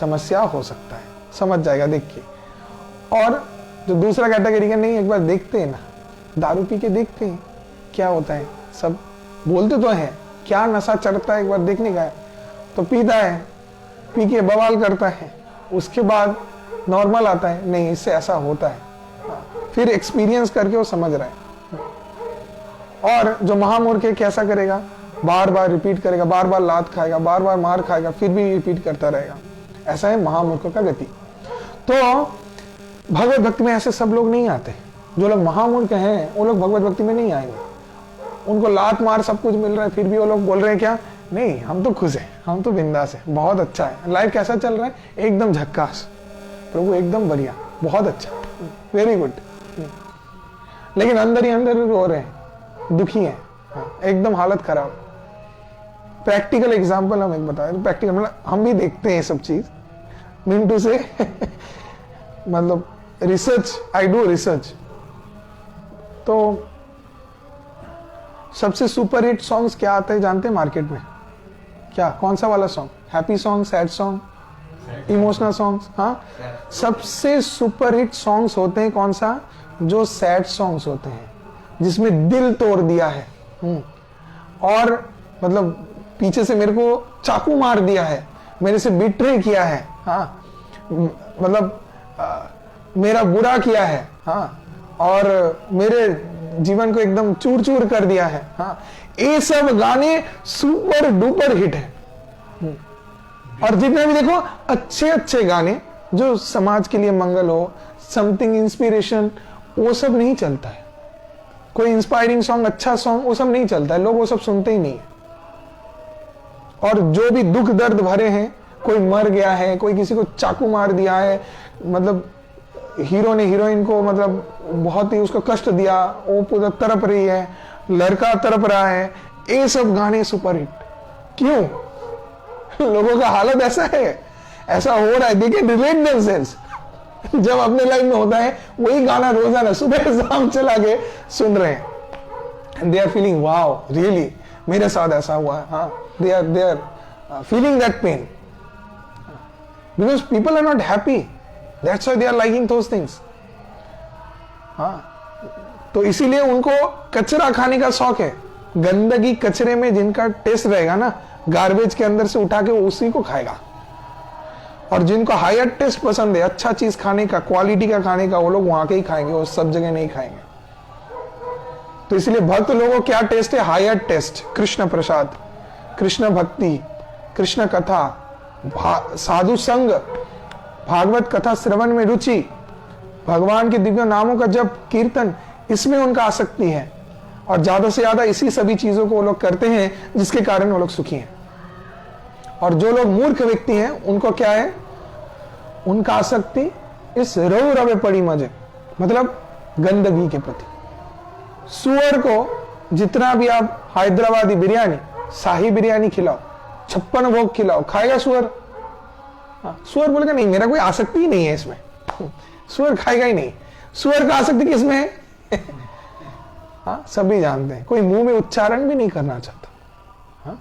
समस्या हो सकता है, समझ जाएगा देख के। और जो दूसरा कैटेगरी का, नहीं एक बार देखते हैं ना, दारू पी के देखते हैं क्या होता है, सब बोलते तो हैं क्या नशा चढ़ता है, एक बार देखने का है, तो पीता है, पी के बवाल करता है, उसके बाद नॉर्मल आता है, नहीं इससे ऐसा होता है, फिर एक्सपीरियंस करके वो समझ रहा है। और जो महामूर्ख है कैसा करेगा, बार बार रिपीट करेगा, बार बार लात खाएगा, बार बार मार खाएगा, फिर भी रिपीट करता रहेगा। ऐसा है महामूर्खों का गति। तो भगवत भक्ति में ऐसे सब लोग नहीं आते। जो लोग महामूर्ख हैं वो लोग भगवत भक्ति में नहीं आएंगे। उनको लात मार सब कुछ मिल रहा है, फिर भी वो लोग बोल रहे हैं क्या, नहीं हम तो खुश हैं, हम तो बिंदास हैं, बहुत अच्छा है, लाइफ कैसा चल रहा है, एकदम झक्कास प्रभु, एकदम बढ़िया, बहुत अच्छा, वेरी गुड। लेकिन अंदर ही अंदर रो रहे हैं, दुखी हैं, एकदम हालत खराब। प्रैक्टिकल एग्जांपल हम एक बता रहे, प्रैक्टिकल मतलब हम भी देखते हैं सब चीज मिंटू से मतलब रिसर्च, आई डू रिसर्च। तो सबसे सुपर हिट सॉन्ग्स क्या आते हैं जानते हैं मार्केट में, क्या कौन सा वाला song, happy song, sad song, emotional songs? हाँ, सबसे सुपर हिट सॉन्ग्स होते हैं कौन सा, जो सैड सॉन्ग्स होते हैं, जिसमें दिल तोड़ दिया है, और मतलब पीछे से मेरे को चाकू मार दिया है, मेरे से बिट्रे किया है, हाँ मतलब मेरा बुरा किया है, हाँ, और मेरे जीवन को एकदम चूर चूर कर दिया है, हाँ, ये सब गाने सुपर डुपर हिट है। और जितने भी देखो अच्छे अच्छे गाने जो समाज के लिए मंगल हो, समथिंग इंस्पिरेशन, वो सब नहीं चलता है। कोई इंस्पायरिंग सॉन्ग, अच्छा सॉन्ग, वो सब नहीं चलता है, लोग वो सब सुनते ही नहीं है। और जो भी दुख दर्द भरे हैं, कोई मर गया है, कोई किसी को चाकू मार दिया है, मतलब हीरो ने हीरोइन को मतलब बहुत ही उसको कष्ट दिया, वो पूरा तड़प रही है, लड़का तड़प रहा है, ये सब गाने सुपर हिट क्यों? लोगों का हालत ऐसा है, ऐसा हो रहा है, देखिए रिलेट देमसेल्व्स। जब अपने लाइफ में होता है वही गाना रोजाना सुबह शाम चला के सुन रहे हैं, they are feeling wow really मेरे साथ ऐसा हुआ है, हाँ, they are feeling that pain because people are not happy, that's why they are liking those things. हाँ, तो इसीलिए उनको कचरा खाने का शौक है। गंदगी कचरे में जिनका टेस्ट रहेगा ना, गार्बेज के अंदर से उठा के वो उसी को खाएगा। और जिनको हायर टेस्ट पसंद है, अच्छा चीज खाने का, क्वालिटी का खाने का, वो लोग वहां के ही खाएंगे, वो सब जगह नहीं खाएंगे। तो इसलिए भक्त लोगों को क्या टेस्ट है, हायर टेस्ट, कृष्ण प्रसाद, कृष्ण भक्ति, कृष्ण कथा, साधु संग, भागवत कथा श्रवण में रुचि, भगवान के दिव्य नामों का जप, कीर्तन, इसमें उनका आसक्ति है। और ज्यादा से ज्यादा इसी सभी चीजों को वो लोग करते हैं, जिसके कारण वो लोग सुखी हैं। और जो लोग मूर्ख व्यक्ति हैं, उनको क्या है, उनका आसक्ति इस रव रवे पड़ी मजे, मतलब गंदगी के प्रति। सुअर को जितना भी आप हैदराबादी बिरयानी, शाही बिरयानी खिलाओ, 56 भोग खिलाओ, खाएगा सुअर? हाँ, सुअर बोलेगा नहीं, मेरा कोई आसक्ति ही नहीं है इसमें, सुअर खाएगा ही नहीं। सुअर का आसक्ति किसमें है? हाँ, सभी जानते हैं, कोई मुंह में उच्चारण भी नहीं करना चाहता। हाँ?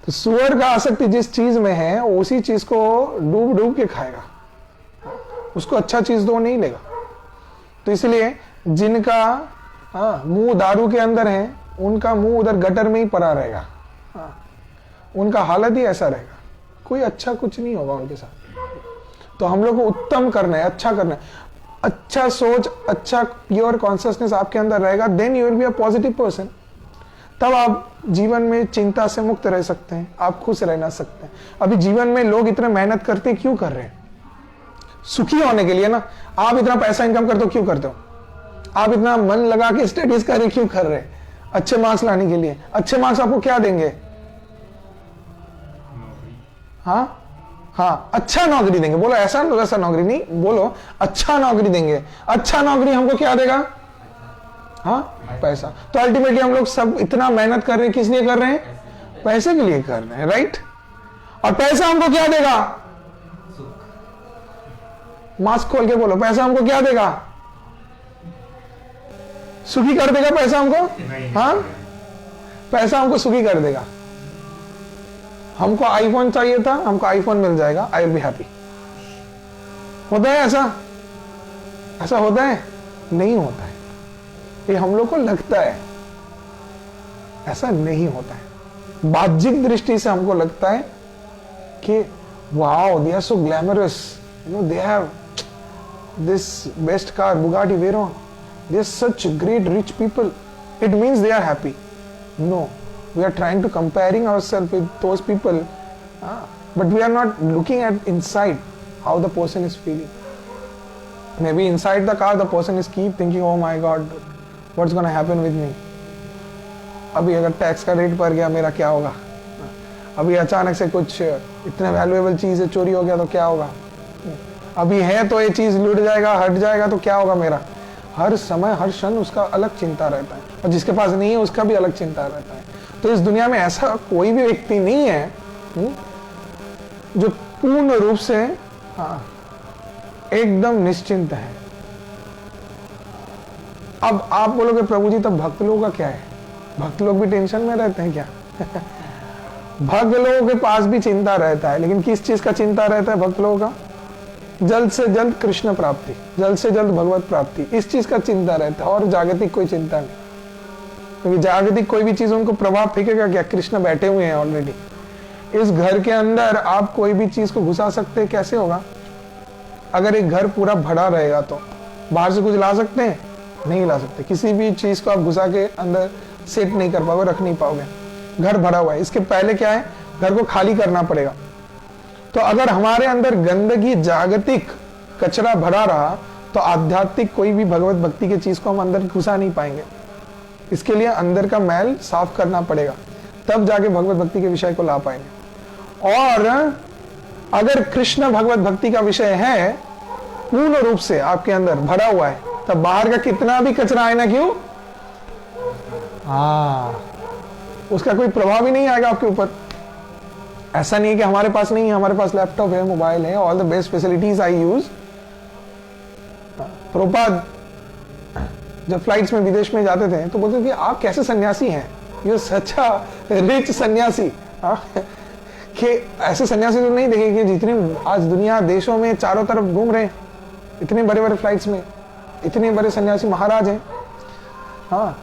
तो सुअर का आसक्ति जिस चीज में है उसी चीज को डूब डूब के खाएगा, उसको अच्छा चीज तो नहीं लेगा। तो इसलिए जिनका मुंह दारू के अंदर है उनका मुंह उधर गटर में ही पड़ा रहेगा। उनका हालत ही ऐसा रहेगा, कोई अच्छा कुछ नहीं होगा उनके साथ। तो हम लोग को उत्तम करना है, अच्छा करना है, अच्छा सोच, अच्छा प्योर कॉन्शियसनेस आपके अंदर रहेगा, then you will be a positive person. तब आप जीवन में चिंता से मुक्त रह सकते हैं, आप खुश रहना सकते हैं। अभी जीवन में लोग इतना मेहनत करते क्यों कर रहे हैं? सुखी होने के लिए ना। आप इतना पैसा इनकम करते हो क्यों करते हो? आप इतना मन लगा के स्टडीज कर रहे क्यों कर रहे हैं? अच्छे मार्क्स लाने के लिए। अच्छे मार्क्स आपको क्या देंगे? हाँ हाँ, अच्छा नौकरी देंगे। बोलो ऐसा वैसा नौकरी नहीं, बोलो अच्छा नौकरी देंगे। अच्छा नौकरी हमको क्या देगा? हाँ, पैसा। तो अल्टीमेटली हम लोग सब इतना मेहनत कर रहे हैं, किस लिए कर रहे हैं? पैसे के लिए कर रहे हैं, राइट? और पैसा हमको क्या देगा? मास्क खोल के बोलो, पैसा हमको क्या देगा? सुखी कर देगा पैसा हमको? हाँ, पैसा हमको सुखी कर देगा। हमको आईफोन चाहिए था, हमको आईफोन मिल जाएगा, आई विल बी हैप्पी। होता है ऐसा? ऐसा होता है? नहीं होता है। ये हम लोग को लगता है, ऐसा नहीं होता है। बाह्यिक दृष्टि से हमको लगता है कि wow, they are so glamorous, you know, they have this best car, Bugatti Veyron, they are such great rich people, it means they are happy. No, we are trying to comparing ourselves with those people, but we are not looking at inside how the person is feeling. Maybe inside the car the person is keep thinking, oh my god, what's going to happen with me? अभी अगर tax का rate बढ़ गया मेरा क्या होगा? अभी अचानक से कुछ इतने वैल्यूएबल चीज है चोरी हो गया तो क्या होगा? अभी है तो ये चीज लूट जाएगा, हट जाएगा तो क्या होगा मेरा? हर समय हर क्षण उसका अलग चिंता रहता है, और जिसके पास नहीं है उसका भी अलग चिंता रहता है। तो इस दुनिया में ऐसा कोई भी व्यक्ति नहीं है जो पूर्ण रूप से एकदम निश्चिंत है। अब आप बोलोगे प्रभु जी तब भक्त लोगों का क्या है? भक्त लोग भी टेंशन में रहते हैं क्या? भक्त लोगों के पास भी चिंता रहता है, लेकिन किस चीज का चिंता रहता है भक्त लोगों का? जल्द से जल्द कृष्ण प्राप्ति, जल्द से जल्द भगवत प्राप्ति, इस चीज का चिंता रहता है, और जागतिक कोई चिंता नहीं। क्योंकि जागतिक कोई भी चीज उनको प्रभाव फेंकेगा क्या? कृष्ण बैठे हुए हैं ऑलरेडी। इस घर के अंदर आप कोई भी चीज को घुसा सकते हैं, कैसे होगा? अगर एक घर पूरा भरा रहेगा तो बाहर से कुछ ला सकते हैं? नहीं ला सकते। किसी भी चीज को आप घुसा के अंदर सेट नहीं कर पाओगे, रख नहीं पाओगे। घर भरा हुआ है, इसके पहले क्या है? घर को खाली करना पड़ेगा। तो अगर हमारे अंदर गंदगी, जागतिक कचरा भरा रहा तो आध्यात्मिक कोई भी भगवत भक्ति की चीज को हम अंदर घुसा नहीं पाएंगे। इसके लिए अंदर का मैल साफ करना पड़ेगा, तब जाके भगवत भक्ति के विषय को ला पाएंगे। और अगर कृष्ण भगवत भक्ति का विषय है पूर्ण रूप से आपके अंदर भरा हुआ है, तब बाहर का कितना भी कचरा आए ना क्यों, उसका कोई प्रभाव ही नहीं आएगा आपके ऊपर। ऐसा नहीं है कि हमारे पास नहीं है, हमारे पास लैपटॉप है, मोबाइल है, all the best facilities I use. Prabhupada जब फ्लाइट्स में विदेश में जाते थे तो बोलते थे कि आप कैसे सन्यासी हैं, ये सच रिच सन्यासी। कि ऐसे सन्यासी तो नहीं देखे कि जितने आज दुनिया देशों में चारों तरफ घूम रहे हैं, इतने बड़े बड़े फ्लाइट्स में इतने बड़े सन्यासी महाराज हैं। हाँ,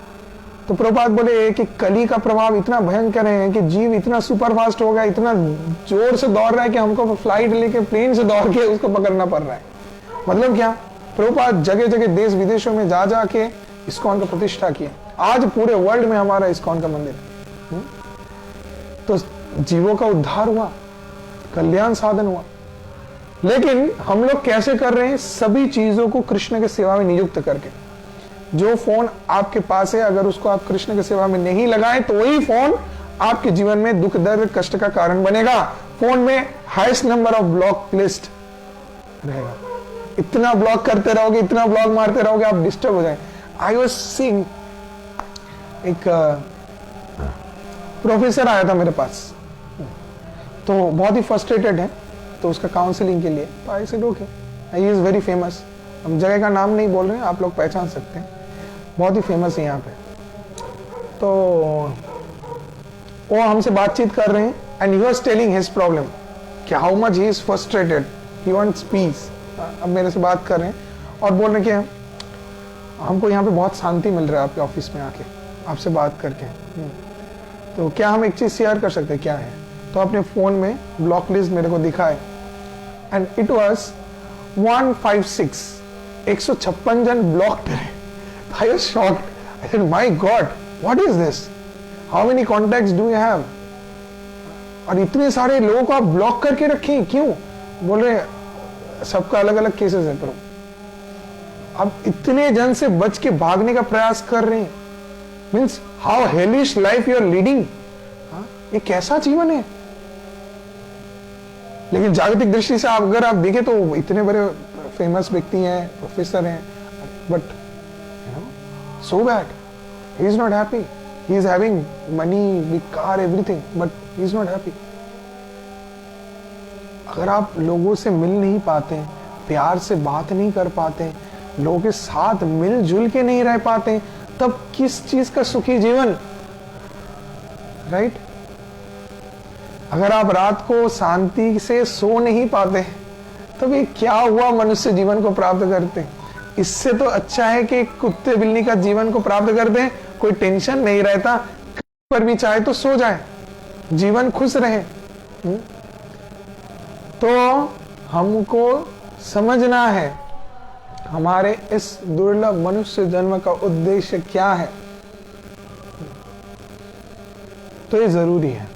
तो प्रभुपाद बोले कि कली का प्रभाव इतना भयंकर है कि जीव इतना सुपर फास्ट हो गया, इतना जोर से दौड़ रहा है कि हमको फ्लाइट लेके प्लेन से दौड़ के उसको पकड़ना पड़ रहा है। मतलब क्या? प्रभुपाद जगह जगह देश विदेशों में जा जाके इस्कॉन का प्रतिष्ठा किया। आज पूरे वर्ल्ड में हमारा इस्कॉन का मंदिर है। तो जीवों का उद्धार हुआ, कल्याण साधन हुआ। लेकिन हम लोग कैसे कर रहे हैं? सभी चीजों को कृष्ण के सेवा में नियुक्त करके। जो फोन आपके पास है, अगर उसको आप कृष्ण के सेवा में नहीं लगाएं तो वही फोन आपके जीवन में दुख दर्द कष्ट का कारण बनेगा। फोन में highest number of block list रहेगा। इतना ब्लॉक करते रहोगे, इतना ब्लॉक मारते रहोगे, आप डिस्टर्ब हो जाएंगे। आई वाज सीइंग, एक प्रोफेसर आया था मेरे पास, तो बहुत ही फ्रस्ट्रेटेड है, तो उसका काउंसलिंग के लिए। तो I said okay, he is very famous. हम जगह का नाम नहीं बोल रहे हैं, आप लोग पहचान सकते हैं, बहुत ही फेमस है यहाँ पे। तो वो हमसे बातचीत कर रहे हैं and he was telling his problem कि how much he is frustrated, he wants peace. अब मेरे से बात कर रहे हैं और बोल रहे हैं कि हमको यहाँ पे बहुत शांति मिल रहा है आपके ऑफिस में आके आपसे बात करके। तो क्या हम एक चीज शेयर कर सकते हैं, क्या है? तो अपने फोन में ब्लॉक लिस्ट मेरे को दिखाए एंड इट वाज 156, 156 जन ब्लॉक्ड है। I was shocked, I said my God what is this, how many contacts do you have? और इतने सारे लोगों को आप ब्लॉक करके रखे हैं, क्यों? बोल रहे सबका अलग अलग केसेस है। पर अब इतने जन से बच के भागने का प्रयास कर रहे हैं, means how hellish life you are leading. ये कैसा जीवन है? लेकिन जागतिक दृष्टि से अगर आप देखें तो इतने बड़े फेमस व्यक्ति हैं, प्रोफेसर हैं, but so bad, he is not happy. He is having money, big car, everything, but he is not happy. अगर आप लोगों से मिल नहीं पाते, प्यार से बात नहीं कर पाते, लोगों के साथ मिलजुल के नहीं रह पाते, तब किस चीज का सुखी जीवन, राइट? अगर आप रात को शांति से सो नहीं पाते, तब ये क्या हुआ मनुष्य जीवन को प्राप्त करते? इससे तो अच्छा है कि कुत्ते बिल्ली का जीवन को प्राप्त कर दें, कोई टेंशन नहीं रहता, पर भी चाहे तो सो जाए, जीवन खुश रहे। तो हमको समझना है हमारे इस दुर्लभ मनुष्य जन्म का उद्देश्य क्या है। तो ये जरूरी है,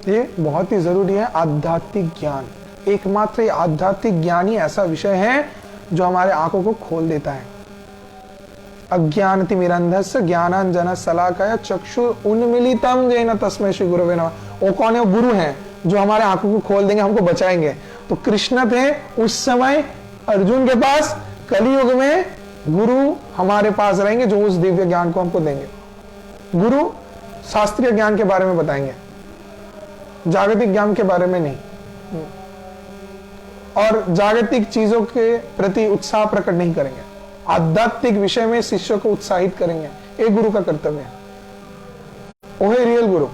ये बहुत ही जरूरी है। आध्यात्मिक ज्ञान, एकमात्र ये आध्यात्मिक ज्ञान ही ऐसा विषय है जो हमारे आंखों को खोल देता है। अज्ञानतिमिरन्धस्य ज्ञानांजन शलाकया चक्षुर उन्मीलितम येन तस्मै श्री गुरवे नमः। वो कौन है? वो गुरु हैं जो हमारे आंखों को खोल देंगे, हमको बचाएंगे। तो कृष्ण थे उस समय अर्जुन के पास, कलयुग में गुरु हमारे पास रहेंगे जो उस दिव्य ज्ञान को हमको देंगे। गुरु शास्त्रीय ज्ञान के बारे में बताएंगे, जागतिक ज्ञान के बारे में नहीं, और जागतिक चीजों के प्रति उत्साह प्रकट नहीं करेंगे। आध्यात्मिक विषय में शिष्य को उत्साहित करेंगे, एक गुरु का कर्तव्य है, वो है रियल गुरु।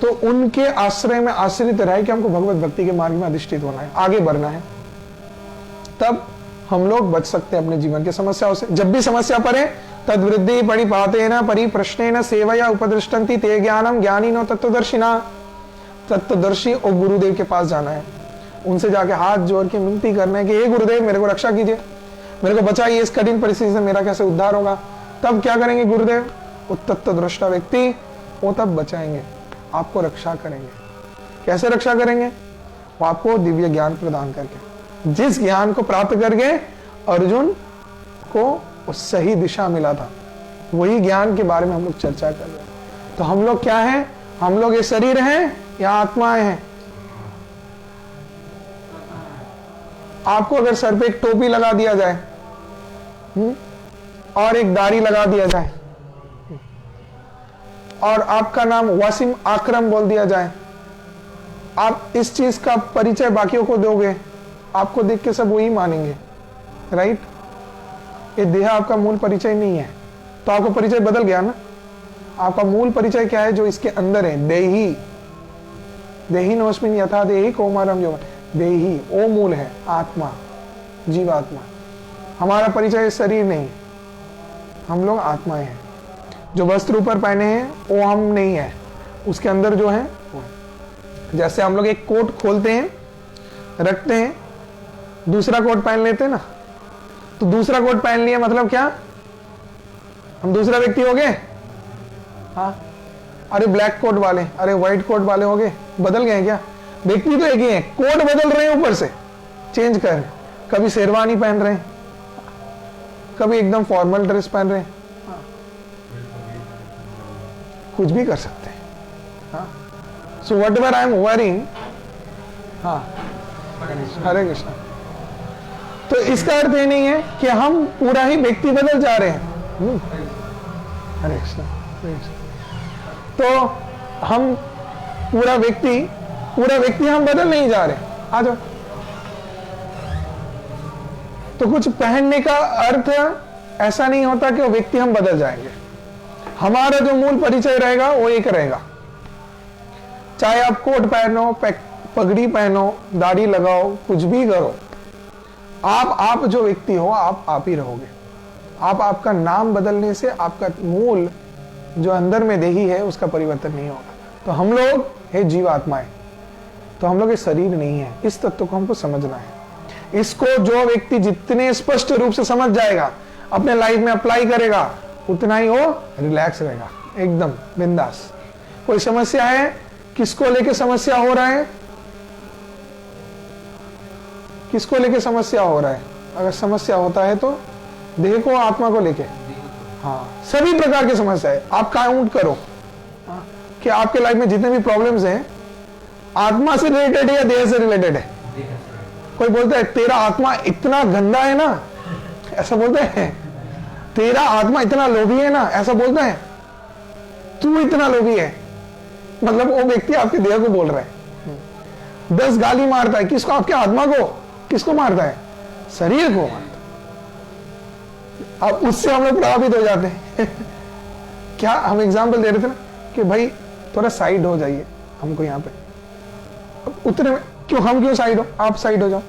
तो उनके आश्रय में आश्रित रह के हमको भगवत भक्ति के मार्ग में अधिष्ठित होना है, आगे बढ़ना है, तब हम लोग बच सकते हैं अपने जीवन की समस्याओं से। जब भी समस्या पड़े, तद वृद्धि परिपातेन परिप्रश्नेन सेवया उपदृष्टन्ति ते ज्ञानम ज्ञानिनो तत्वदर्शिना। तत्वदर्शी और गुरुदेव के पास जाना है, उनसे जाके हाथ जोड़ के विनती करना है कि हे गुरुदेव मेरे को रक्षा कीजिए, मेरे को बचाइए, इस कठिन परिस्थिति से मेरा कैसे उद्धार होगा। तब क्या करेंगे गुरुदेव? वो तत्वदृष्टा व्यक्ति, वो तब बचाएंगे, आपको रक्षा करेंगे। कैसे रक्षा करेंगे? वो आपको दिव्य ज्ञान प्रदान करके, जिस ज्ञान को प्राप्त करके अर्जुन को सही दिशा मिला था, वही ज्ञान के बारे में हम लोग चर्चा कर रहे हैं। तो हम लोग क्या हैं? हम लोग ये शरीर हैं या आत्माएं हैं? आपको अगर सर पे एक टोपी लगा दिया जाए और एक दाढ़ी लगा दिया जाए और आपका नाम वासिम आक्रम बोल दिया जाए, आप इस चीज का परिचय बाकियों को दोगे, आपको देख के सब वही मानेंगे, राइट? ये देह आपका मूल परिचय नहीं है, तो आपका परिचय बदल गया ना। आपका मूल परिचय क्या है? जो इसके अंदर है, देही। देही नोस्मिन यथा देही कौमारम जो देही, वो मूल है, आत्मा, जीवात्मा। हमारा परिचय शरीर नहीं, हम लोग आत्माएं हैं। जो वस्त्र ऊपर पहने हैं वो हम नहीं है, उसके अंदर जो है वो है। जैसे हम लोग एक कोट खोलते हैं, रखते हैं, दूसरा कोट पहन लेते हैं ना, तो दूसरा कोट पहन लिया मतलब क्या? हम दूसरा व्यक्ति हो गए। हाँ, अरे ब्लैक कोट वाले, अरे व्हाइट कोट वाले हो गए, बदल गए क्या? व्यक्ति तो एक ही है, कोट बदल रहे हैं, ऊपर से चेंज कर, कभी शेरवानी पहन रहे हैं, कभी एकदम फॉर्मल ड्रेस पहन रहे हैं, कुछ भी कर सकते हैं। सो whatever I am wearing, हाँ, हरे कृष्णा। तो इसका अर्थ ये नहीं है कि हम पूरा ही व्यक्ति बदल जा रहे हैं। हरे कृष्णा। तो हम पूरा व्यक्ति हम बदल नहीं जा रहे। आ जाओ। तो कुछ पहनने का अर्थ ऐसा नहीं होता कि वो व्यक्ति हम बदल जाएंगे। हमारा जो मूल परिचय रहेगा वो एक रहेगा। चाहे आप कोट पहनो, पगड़ी पहनो, दाढ़ी लगाओ, कुछ भी करो, आप जो व्यक्ति हो आप ही रहोगे। आपका नाम बदलने से आपका मूल जो अंदर में देही है उसका परिवर्तन नहीं होगा। तो हम लोग है जीव आत्माएं, तो हम लोग ये शरीर नहीं है। इस तत्व को हमको समझना है। इसको जो व्यक्ति जितने स्पष्ट रूप से समझ जाएगा, अपने लाइफ में अप्लाई करेगा, उतना ही वो रिलैक्स रहेगा, एकदम बिंदास। कोई समस्या है, किसको लेके समस्या हो रहा है, किसको लेके समस्या हो रहा है? अगर समस्या होता है तो देह को, आत्मा को लेके, हाँ, सभी प्रकार की समस्या है। आप काउंट करो कि आपके लाइफ में जितने भी प्रॉब्लम्स हैं आत्मा से रिलेटेड है या देह से रिलेटेड है। कोई बोलता है तेरा आत्मा इतना गंदा है ना, ऐसा बोलते हैं। तेरा आत्मा इतना लोभी है ना, ऐसा बोलते हैं। तू इतना लोभी है, मतलब वो व्यक्ति आपके देह को बोल रहा है। 10 गाली मारता है, किसको? आपके आत्मा को। किसको मारता है? शरीर को मारता है। अब उससे हम लोग प्रभावित हो जाते हैं। क्या हम एग्जाम्पल दे रहे थे ना कि भाई थोड़ा साइड हो जाइए, हमको यहाँ पे। अब उतने में क्यों, हम क्यों साइड हो? आप साइड हो जाओ,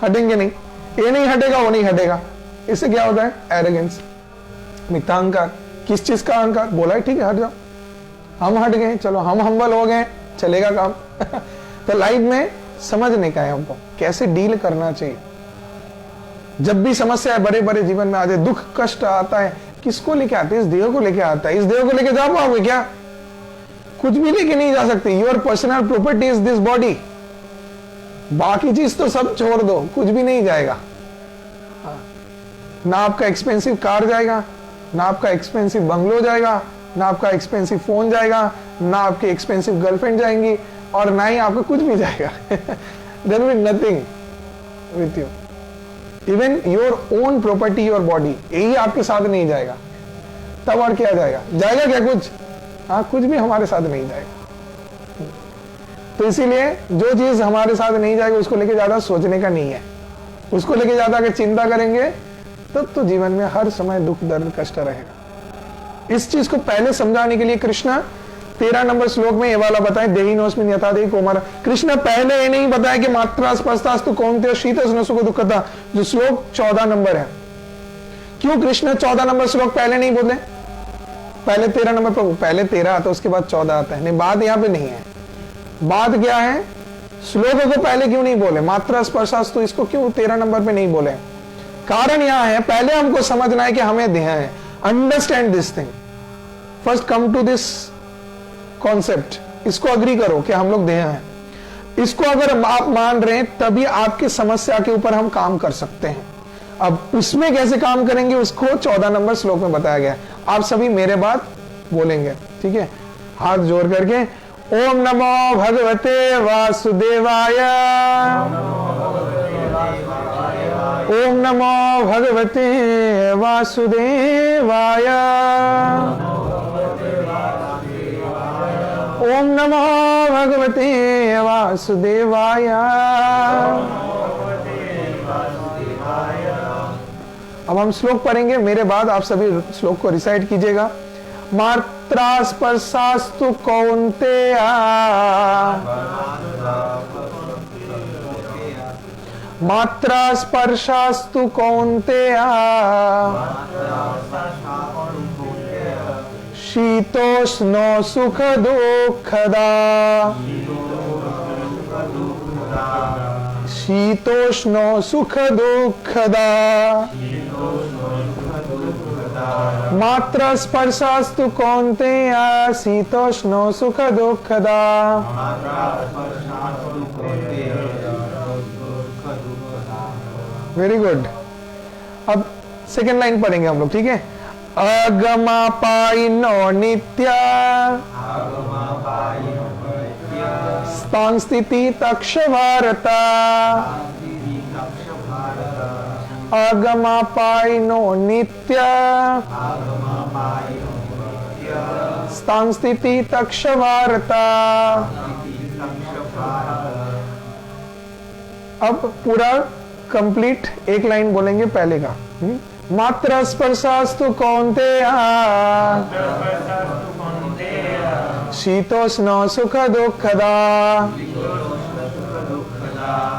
हटेंगे नहीं, ये नहीं हटेगा, वो नहीं हटेगा। इससे क्या होता है? एरोगेंस, मिथ्या अहंकार। किस चीज का अहंकार? बोला है ठीक है हट जाओ, हम हट गए, चलो हम हम्बल हो गए, चलेगा काम। तो लाइफ में समझने का है हमको कैसे डील करना चाहिए। जब भी समस्या बड़े बड़े जीवन में आ जाए, दुख कष्ट आता है, किसको लेके आते हैं? इस देह को लेके आता है। इस देह को लेके जा पाओगे क्या? कुछ भी लेके नहीं जा सकते। Your personal property is this body. बाकी चीज तो सब छोड़ दो, कुछ भी नहीं जाएगा। ना आपका एक्सपेंसिव कार जाएगा, ना आपका एक्सपेंसिव बंगलो जाएगा, ना आपका एक्सपेंसिव फोन जाएगा, ना आपकी एक्सपेंसिव गर्लफ्रेंड जाएंगी, और ना ही आपका कुछ भी जाएगा। There will be nothing with you. Even your own property, your body, यही आपके साथ नहीं जाएगा। तब और क्या जाएगा? जाएगा क्या कुछ? हाँ, कुछ भी हमारे साथ नहीं जाएगा। तो इसीलिए जो चीज हमारे साथ नहीं जाएगी उसको लेके ज्यादा सोचने का नहीं है। उसको लेके ज्यादा अगर चिंता करेंगे तब तो जीवन में हर समय दुख दर्द कष्ट रहेगा। इस चीज को पहले समझाने के लिए कृष्ण 13 नंबर श्लोक में ये वाला बताए, देहिनोस्मिन् यथा देहि कौमार। कृष्ण पहले ये नहीं बताया कि मात्रा स्पर्शास्तु कौन्तेय शीतोष्ण सुख दुःखता, जो श्लोक 14 नंबर है। क्यों कृष्ण 14 नंबर श्लोक पहले नहीं बोले? पहले 13 नंबर पर, पहले 13 आता है उसके बाद 14 आता है। नहीं, बात यहाँ पे नहीं है। बात क्या है? श्लोकों को पहले क्यों नहीं बोले? मात्रा स्पर्शास्तु इसको क्यों 13 नंबर पे नहीं बोले? कारण यहां है, पहले हमको समझना है कि हमें देह है। Understand this thing first, come to this concept. इसको अग्री करो कि हम लोग देह हैं। इसको अगर आप मान रहे हैं तभी आपकी समस्या के ऊपर हम काम कर सकते हैं। अब उसमें कैसे काम करेंगे उसको 14 नंबर श्लोक में बताया गया। आप सभी मेरे बात बोलेंगे, ठीक है? हाथ जोड़ करके ओम नमो भगवते वासुदेवाय, ओम नमो भगवते वासुदेवाय, ओम नमो भगवते वासुदेवाय। अब हम श्लोक पढ़ेंगे, मेरे बाद आप सभी श्लोक को रिसाइट कीजिएगा। मात्रा स्पर्शास्तु कौन्तेय, मात्रा स्पर्शास्तु कौन्तेय, शीतोष्णो सुख दुःखदा, शीतोष्णो सुख दुःखदा, मात्रा स्पर्शास्तु कौन्तेय, शीतोष्णो सुख दुःखदा। Very good. अब सेकेंड लाइन पढ़ेंगे हम लोग, ठीक है? अगमापायिनो नित्या, स्थान स्थिति तक्ष भारता, अगमापायिनो नित्या, स्थान स्थिति तक्ष भारता। अब पूरा कंप्लीट एक लाइन बोलेंगे पहले का। मात्र स्पर्शास्तु कौन्तेय शीतोष्ण सुख दुःखदा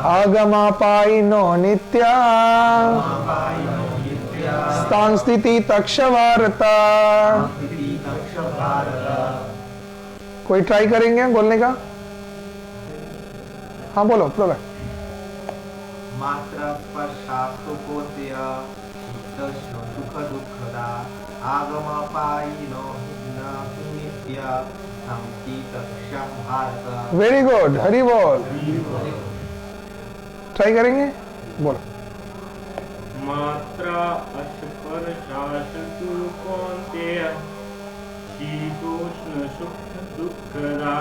आगमापायिनो नित्या स्थान स्थिति तक्षवारता। कोई ट्राई करेंगे बोलने का? हाँ बोलो प्रोवे। मात्रा स्पर्शास्तु कौन्तेय शीतोष्ण सुख दुःखदा आगमापायिनो नित्या स्थान तक्षं भारत। वेरी गुड, हरि बोल। ट्राई करेंगे, बोलो। मात्रा स्पर्शास्तु कौन्तेय शीतोष्ण सुख दुःखदा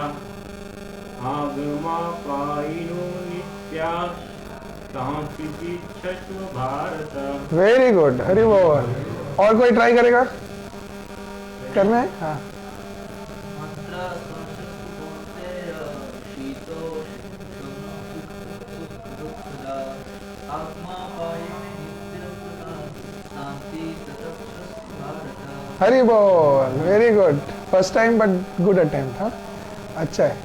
आगमापायिनो नित्या सांस्थितिच्छस्व भारत। वेरी गुड, हरि बोल। और कोई ट्राई करेगा? करना है? हाँ। मात्रा स्पर्शस्तु कौन्तेय शीतोष्ण सुख दुःखदा आगमापायिनो नित्यं शान्ति ततः भारत। हरि बोल, very good. First time but good attempt. हाँ, अच्छा है।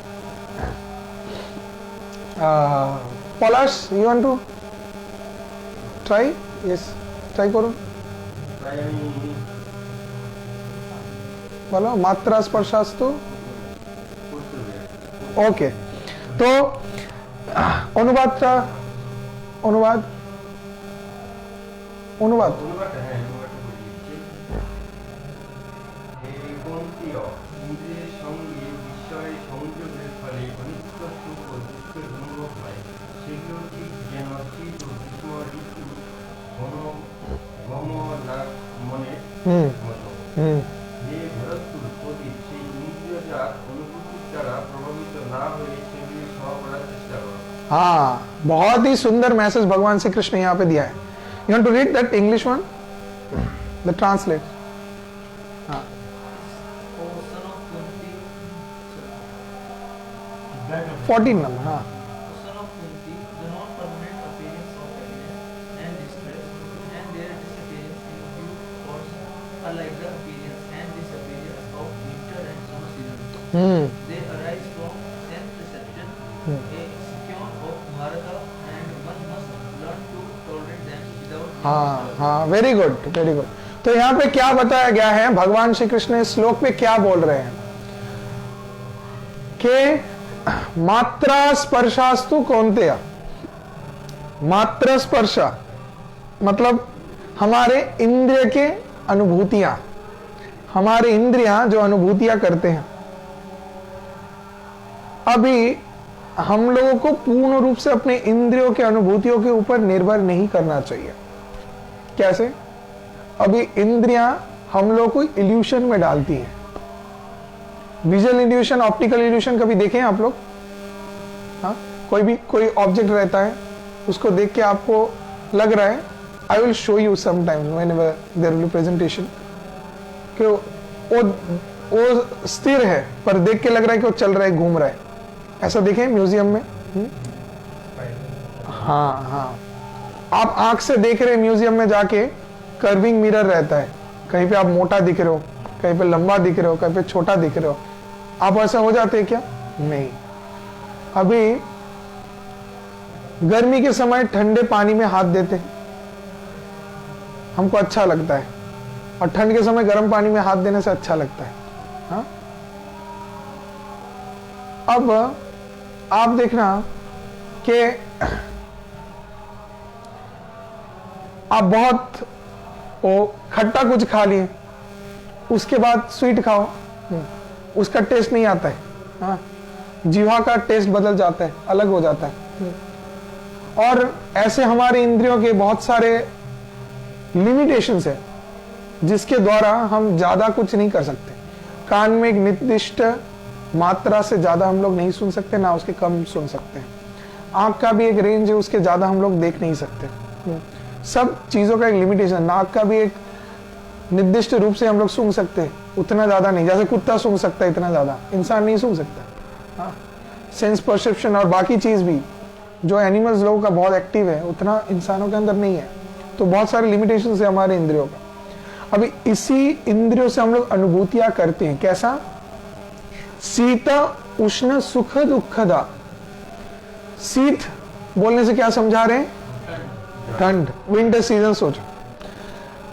Palash, you want to try? Yes, try करो। बोलो मात्रा स्पर्शास्तु। ओके, तो अनुवाद का अनुवाद অনুবাদ ইন্দ্রিয়ের সঙ্গে বিষয় সংযোগের ফলে অনিত্য সুখ ও দুঃখের অনুভব হয়, সেগুলো ঠিক যেন শীত ও গ্রীষ্ম ঋতু মনের মতো। যে ভরতুর প্রদীপ সেই ইন্দ্রিয়জাত অনুভূতির দ্বারা প্রভাবিত না হয়ে সেগুলি সহ করার চেষ্টা করো। हाँ, बहुत ही सुंदर मैसेज भगवान श्री कृष्ण यहाँ पे दिया है। You want to read that English one? The translate. हाँ. O son of Kunti, 14 number. हाँ. O son of Kunti, the non-permanent appearance of happiness and distress and their disappearance in due course are like the appearance and disappearance of winter and summer season. They arise from sense perception, a scion of Bharata, and one must learn to tolerate them without. हाँ, हाँ, very good, very good. तो यहाँ पे क्या बताया गया है, भगवान श्री कृष्ण इस श्लोक में क्या बोल रहे हैं कि मात्रा स्पर्शास्तु कौन्तेय। मात्र स्पर्शा मतलब हमारे इंद्रिय के अनुभूतियां, हमारे इंद्रियां जो अनुभूतियां करते हैं, अभी हम लोगों को पूर्ण रूप से अपने इंद्रियों के अनुभूतियों के ऊपर निर्भर नहीं करना चाहिए। कैसे? अभी इंद्रियां हम लोग को इल्यूशन में डालती हैं। विजुअल इल्यूशन, ऑप्टिकल इल्यूशन कभी देखे हैं आप लोग? हाँ, कोई ऑब्जेक्ट रहता है, उसको देख के आपको लग रहा है, I will show you some time whenever there will be presentation, कि वो स्थिर है पर देख के लग रहा है कि वो चल रहा है, घूम रहा है। ऐसा देखें म्यूजियम में? हाँ हाँ, आप आंख से देख रहे हैं म्यूजियम में जाके, कर्विंग मिरर रहता है, कहीं पे आप मोटा दिख रहे हो, कहीं पे लंबा दिख रहे हो, कहीं पे छोटा दिख रहे हो। आप ऐसा हो जाते हैं क्या? नहीं। अभी गर्मी के समय ठंडे पानी में हाथ देते हैं, हमको अच्छा लगता है, और ठंड के समय गर्म पानी में हाथ देने से अच्छा लगता है। हाँ? अब आप देखना कि आप बहुत वो खट्टा कुछ खा लिए, उसके बाद स्वीट खाओ, उसका टेस्ट नहीं आता है। हाँ? जीवा का टेस्ट बदल जाता है, अलग हो जाता है। और ऐसे हमारे इंद्रियों के बहुत सारे लिमिटेशंस है, जिसके द्वारा हम ज्यादा कुछ नहीं कर सकते। कान में एक निर्दिष्ट मात्रा से ज्यादा हम लोग नहीं सुन सकते, ना उसके कम सुन सकते हैं। आंख का भी एक रेंज है, उसके ज्यादा हम लोग देख नहीं सकते। सब चीजों का एक लिमिटेशन। नाक का भी एक निर्दिष्ट रूप से हम लोग सूंघ सकते हैं, उतना ज्यादा नहीं। जैसे कुत्ता सूंघ सकता है, इतना ज्यादा इंसान नहीं सूंघ सकता। हाँ, सेंस परसेप्शन और बाकी चीज भी जो एनिमल्स लोगों का बहुत एक्टिव है, उतना इंसानों के अंदर नहीं है। तो बहुत सारे लिमिटेशन है हमारे इंद्रियों का। अभी इसी इंद्रियों से हम लोग अनुभूतियां करते हैं। कैसा? शीत उष्ण सुख दुखदा। शीत बोलने से क्या समझा रहे हैं? ठंड, विंटर सीजन। सोचो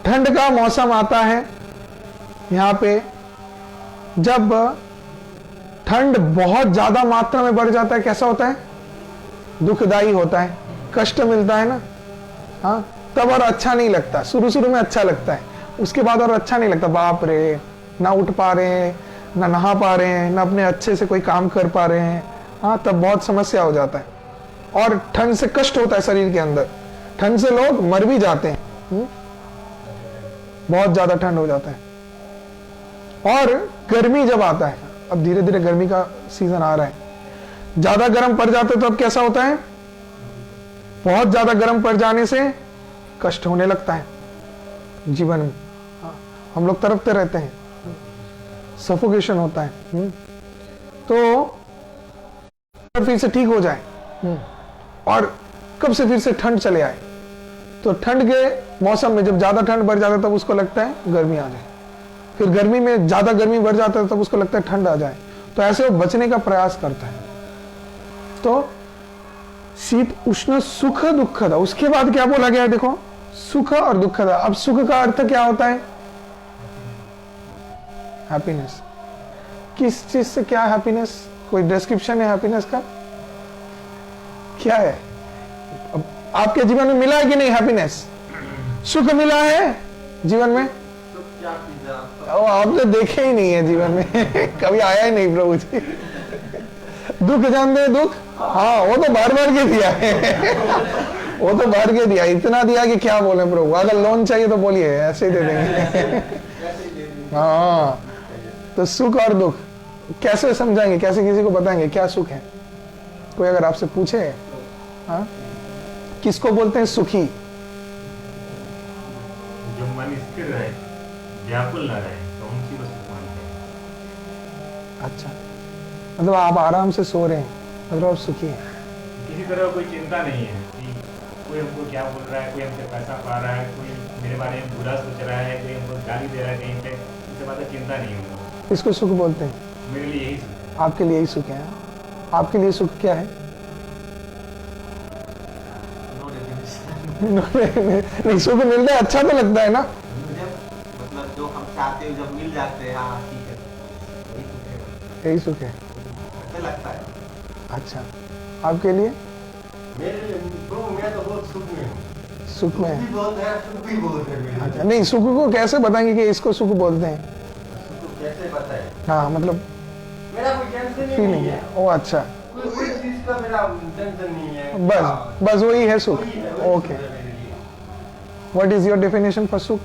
ठंड का मौसम आता है यहां पे, जब ठंड बहुत ज्यादा मात्रा में बढ़ जाता है कैसा होता है? दुखदाई होता है, कष्ट मिलता है ना। हाँ, तब और अच्छा नहीं लगता। शुरू शुरू में अच्छा लगता है, उसके बाद और अच्छा नहीं लगता। बाप रे, ना उठ पा रहे हैं, ना नहा पा रहे हैं, ना अपने अच्छे से कोई काम कर पा रहे हैं। हाँ, तब बहुत समस्या हो जाता है और ठंड से कष्ट होता है शरीर के अंदर। ठंड से लोग मर भी जाते हैं। बहुत ज्यादा ठंड हो जाता है। और गर्मी जब आता है, अब धीरे धीरे गर्मी का सीजन आ रहा है, ज्यादा गर्म पड़ जाते तो अब कैसा होता है? बहुत ज्यादा गर्म पड़ जाने से कष्ट होने लगता है जीवन में। हम लोग तड़पते रहते हैं, सफोकेशन होता है। तो फिर से ठीक हो जाए और कब से फिर से ठंड चले आए, तो ठंड के मौसम में जब ज्यादा ठंड बढ़ जाता है तब उसको लगता है गर्मी आ जाए। फिर गर्मी में ज्यादा गर्मी बढ़ जाता है तब उसको लगता है ठंड आ जाए। तो ऐसे वो बचने का प्रयास करता है। तो शीत उष्ण सुख दुखदा, उसके बाद क्या बोला गया है? देखो, सुख और दुखदा। अब सुख का अर्थ क्या होता है? हैप्पीनेस। किस चीज से क्या हैप्पीनेस? कोई डिस्क्रिप्शन है हैप्पीनेस का? क्या है? अब आपके जीवन में मिला है कि नहीं हैप्पीनेस? सुख मिला है जीवन में? आपने देखे ही नहीं है जीवन में कभी आया ही नहीं प्रभु जी। दुख जानते हैं? दुख, हाँ, वो तो भर भर के दिया है वो तो भर के दिया, इतना दिया कि क्या बोले प्रभु। अगर लोन चाहिए तो बोलिए, ऐसे ही दे देंगे हाँ। तो सुख और दुख कैसे समझाएंगे? कैसे किसी को बताएंगे क्या सुख है? कोई अगर आपसे पूछे, हाँ, किसको बोलते हैं सुखी? जो मन स्थिर रहे, व्याकुल न रहे, तो उनकी बस मानते हैं। अच्छा, मतलब आप आराम से सो रहे हैं, मतलब आप सुखी हैं। किसी तरह कोई चिंता नहीं है कि कोई हमको क्या बोल रहा है, कोई हमसे पैसा पा रहा है, कोई मेरे बारे में बुरा सोच रहा है, कोई हमको गाली दे रहा है कहीं पे, इससे बात चिंता नहीं है। इसको सुख बोलते हैं। मेरे लिए यही सुख। आपके लिए यही सुख है। आपके लिए सुख क्या है? नहीं, सुख मिलता है, अच्छा तो लगता है ना। मतलब जो हम चाहते हैं जब मिल जाते हैं, हाँ ठीक है, यही सुख है, अच्छा लगता है। अच्छा, आपके लिए? मेरे लिए प्रभु, मैं तो बहुत सुख में हूँ। सुख में है। भी बहुत है, सुख भी बहुत है मेरे अच्छा, नहीं, सुख को कैसे बताएंगे कि इसको सुख बोलते हैं? सुख कैसे बताएं? हाँ, मतलब मेरा कोई टेंशन ही फीलिंग नहीं है। है। ओ अच्छा, कोई चीज का मेरा टेंशन नहीं है। बस वही है सुख। वही है, वही ओके, सुख है मेरे लिए। What is your definition for सुख?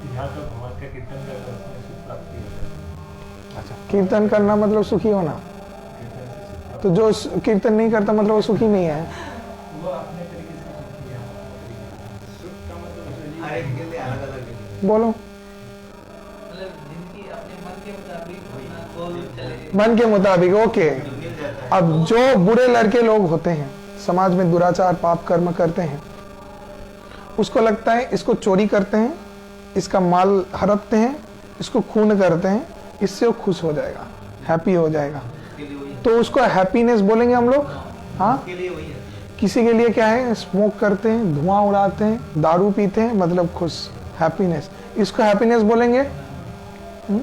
यहाँ तो भगवान का कीर्तन करता है, उसमें सुख प्राप्ति होता है। अच्छा, कीर्तन करना मतलब सुखी होना। कीर्तन से सुख प्राप्ति। तो जो कीर्तन नहीं करता मतलब वो सुखी नहीं है। वो अपने तरीके से सुखी है। सुख का मतलब हर एक के लिए अलग अलग है। बोलो। मतलब जिनकी अपने मन के मुताबिक अपना गोल चले। मन के मुताबिक, ओके। मिल जाता है। अब जो बुरे लड़के लोग होते हैं, समाज में दुराचार पाप कर्म करते हैं, उसको लगता है इसको चोरी करते हैं, इसका माल हड़पते हैं, इसको खून करते हैं, इससे वो खुश हो जाएगा, हैप्पी हो जाएगा। उसके लिए वही है। तो उसको हैप्पीनेस बोलेंगे हम लोग। हाँ, उसके लिए वही है। किसी के लिए क्या है? स्मोक करते हैं, धुआं उड़ाते हैं, दारू पीते हैं, मतलब खुश, हैप्पीनेस। इसको हैप्पीनेस बोलेंगे? हम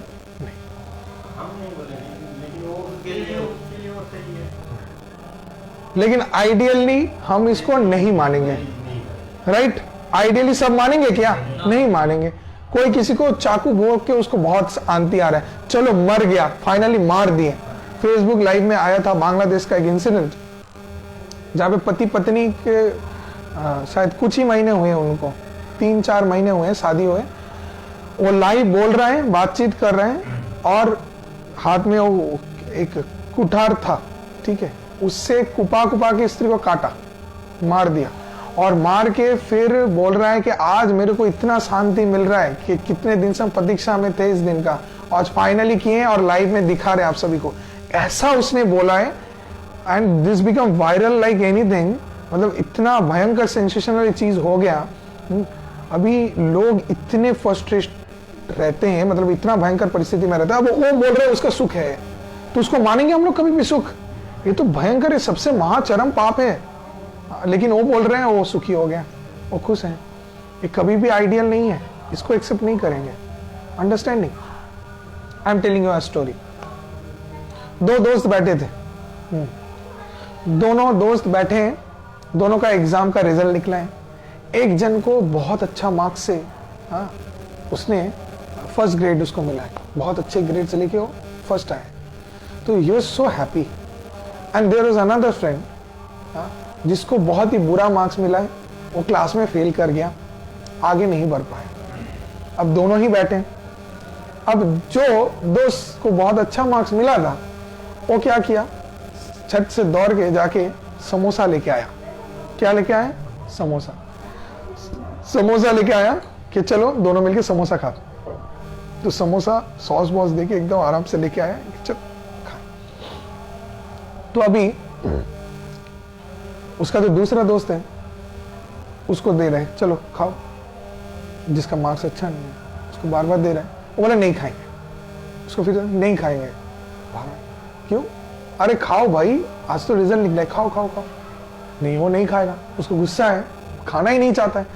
नहीं बोलेंगे, लेकिन वो उसके लिए वो सही है। लेकिन आइडियली हम इसको नहीं मानेंगे, राइट? आइडियली सब मानेंगे क्या? नहीं मानेंगे। कोई किसी को चाकू भोंक के उसको बहुत शांति आ रहा है, चलो मर गया, फाइनली मार दिए। फेसबुक लाइव में आया था बांग्लादेश का एक इंसिडेंट, जहाँ पे पति पत्नी के शायद कुछ ही महीने हुए हैं, उनको 3-4 महीने हुए हैं शादी हुए। वो लाइव बोल रहे हैं, बातचीत कर रहे हैं, और हाथ में वो एक कुठार था, ठीक है, उससे कुपा के स्त्री को काटा, मार दिया। और मार के फिर बोल रहा है कि आज मेरे को इतना शांति मिल रहा है कि कितने दिन से हम प्रतीक्षा में थे इस दिन का, आज फाइनली किए हैं और लाइव में दिखा रहे आप सभी को। ऐसा उसने बोला है, and this become viral like anything. मतलब इतना भयंकर सेंसेशनल चीज हो गया। अभी लोग इतने फ्रस्ट्रेट रहते हैं, मतलब इतना भयंकर परिस्थिति में रहता है। अब वो बोल रहे हैं उसका सुख है, तो उसको मानेंगे हम लोग कभी भी सुख? ये तो भयंकर है, सबसे महाचरम पाप है। लेकिन वो बोल रहे हैं वो सुखी हो गया, वो खुश है। ये कभी भी आइडियल नहीं है, इसको एक्सेप्ट नहीं करेंगे। Understanding? I am telling you a story. दो दोस्त बैठे थे, दोनों दोस्त बैठे हैं, दोनों का एग्जाम का रिजल्ट निकला है। एक जन को बहुत अच्छा मार्क्स से, हाँ, उसने फर्स्ट ग्रेड उसको मिला है, बहुत अच्छे ग्रेड से लेके वो फर्स्ट आए, तो you are so happy. And there is another friend जिसको बहुत ही बुरा मार्क्स मिला है, वो क्लास में फेल कर गया, आगे नहीं बढ़ पाया। अब दोनों ही बैठे हैं। अब जो दोस्त को बहुत अच्छा मार्क्स मिला था, वो क्या किया, छत से दौड़ के जाके समोसा लेके आया। क्या लेके आया? समोसा। समोसा लेके आया कि चलो दोनों मिलके समोसा खा। तो समोसा सॉस बॉस देके एकदम आराम से लेके आया कि चल खा। तो अभी उसका जो दूसरा दोस्त है उसको दे रहे हैं, चलो खाओ, जिसका मार्क्स अच्छा नहीं है उसको बार बार दे रहे हैं। वो बोला नहीं खाएंगे, उसको फिर नहीं खाएंगे। क्यों? अरे खाओ भाई, आज तो रिजल्ट निकला है, खाओ खाओ खाओ। नहीं, वो नहीं खाएगा, उसको गुस्सा है, खाना ही नहीं चाहता है।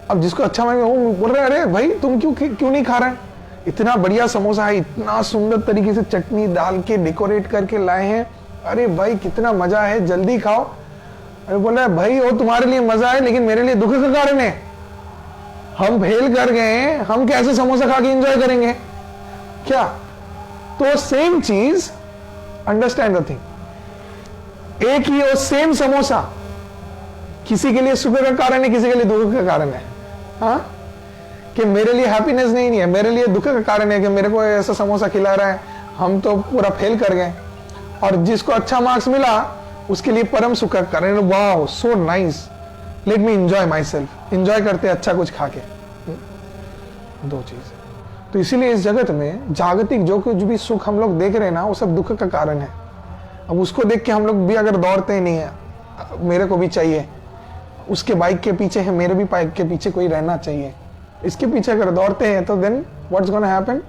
अब जिसको अच्छा मांगे वो बोल रहा है अरे भाई तुम क्यों नहीं खा रहे हैं? इतना बढ़िया समोसा है, इतना सुंदर तरीके से चटनी डाल के डेकोरेट करके लाए हैं, अरे भाई कितना मजा है, जल्दी खाओ। अरे बोल रहा है भाई वो तुम्हारे लिए मजा है लेकिन मेरे लिए दुख का कारण है। हम फेल कर गए, हम कैसे समोसा खा के एंजॉय करेंगे क्या? तो सेम चीज, अंडरस्टैंड द थिंग। एक ही और सेम समोसा किसी के लिए सुख का कारण है, किसी के लिए दुख का कारण है। हाँ, कि मेरे लिए हैप्पीनेस नहीं है, मेरे लिए दुख का कारण है कि मेरे को ऐसा समोसा खिला रहा है, हम तो पूरा फेल कर गए। और जिसको अच्छा मार्क्स मिला उसके लिए परम सुख का कारण, wow so nice, let me enjoy my self, enjoy करते अच्छा कुछ खा के। दो चीज। तो इसीलिए इस जगत में जागतिक जो कुछ भी सुख हम लोग देख रहे हैं ना, वो सब दुख का कारण है। अब उसको देख के हम लोग भी अगर दौड़ते नहीं है, मेरे को भी चाहिए, उसके बाइक के पीछे है, मेरे भी बाइक के पीछे कोई रहना चाहिए, इसके पीछे अगर दौड़ते हैं तो then what's gonna happen?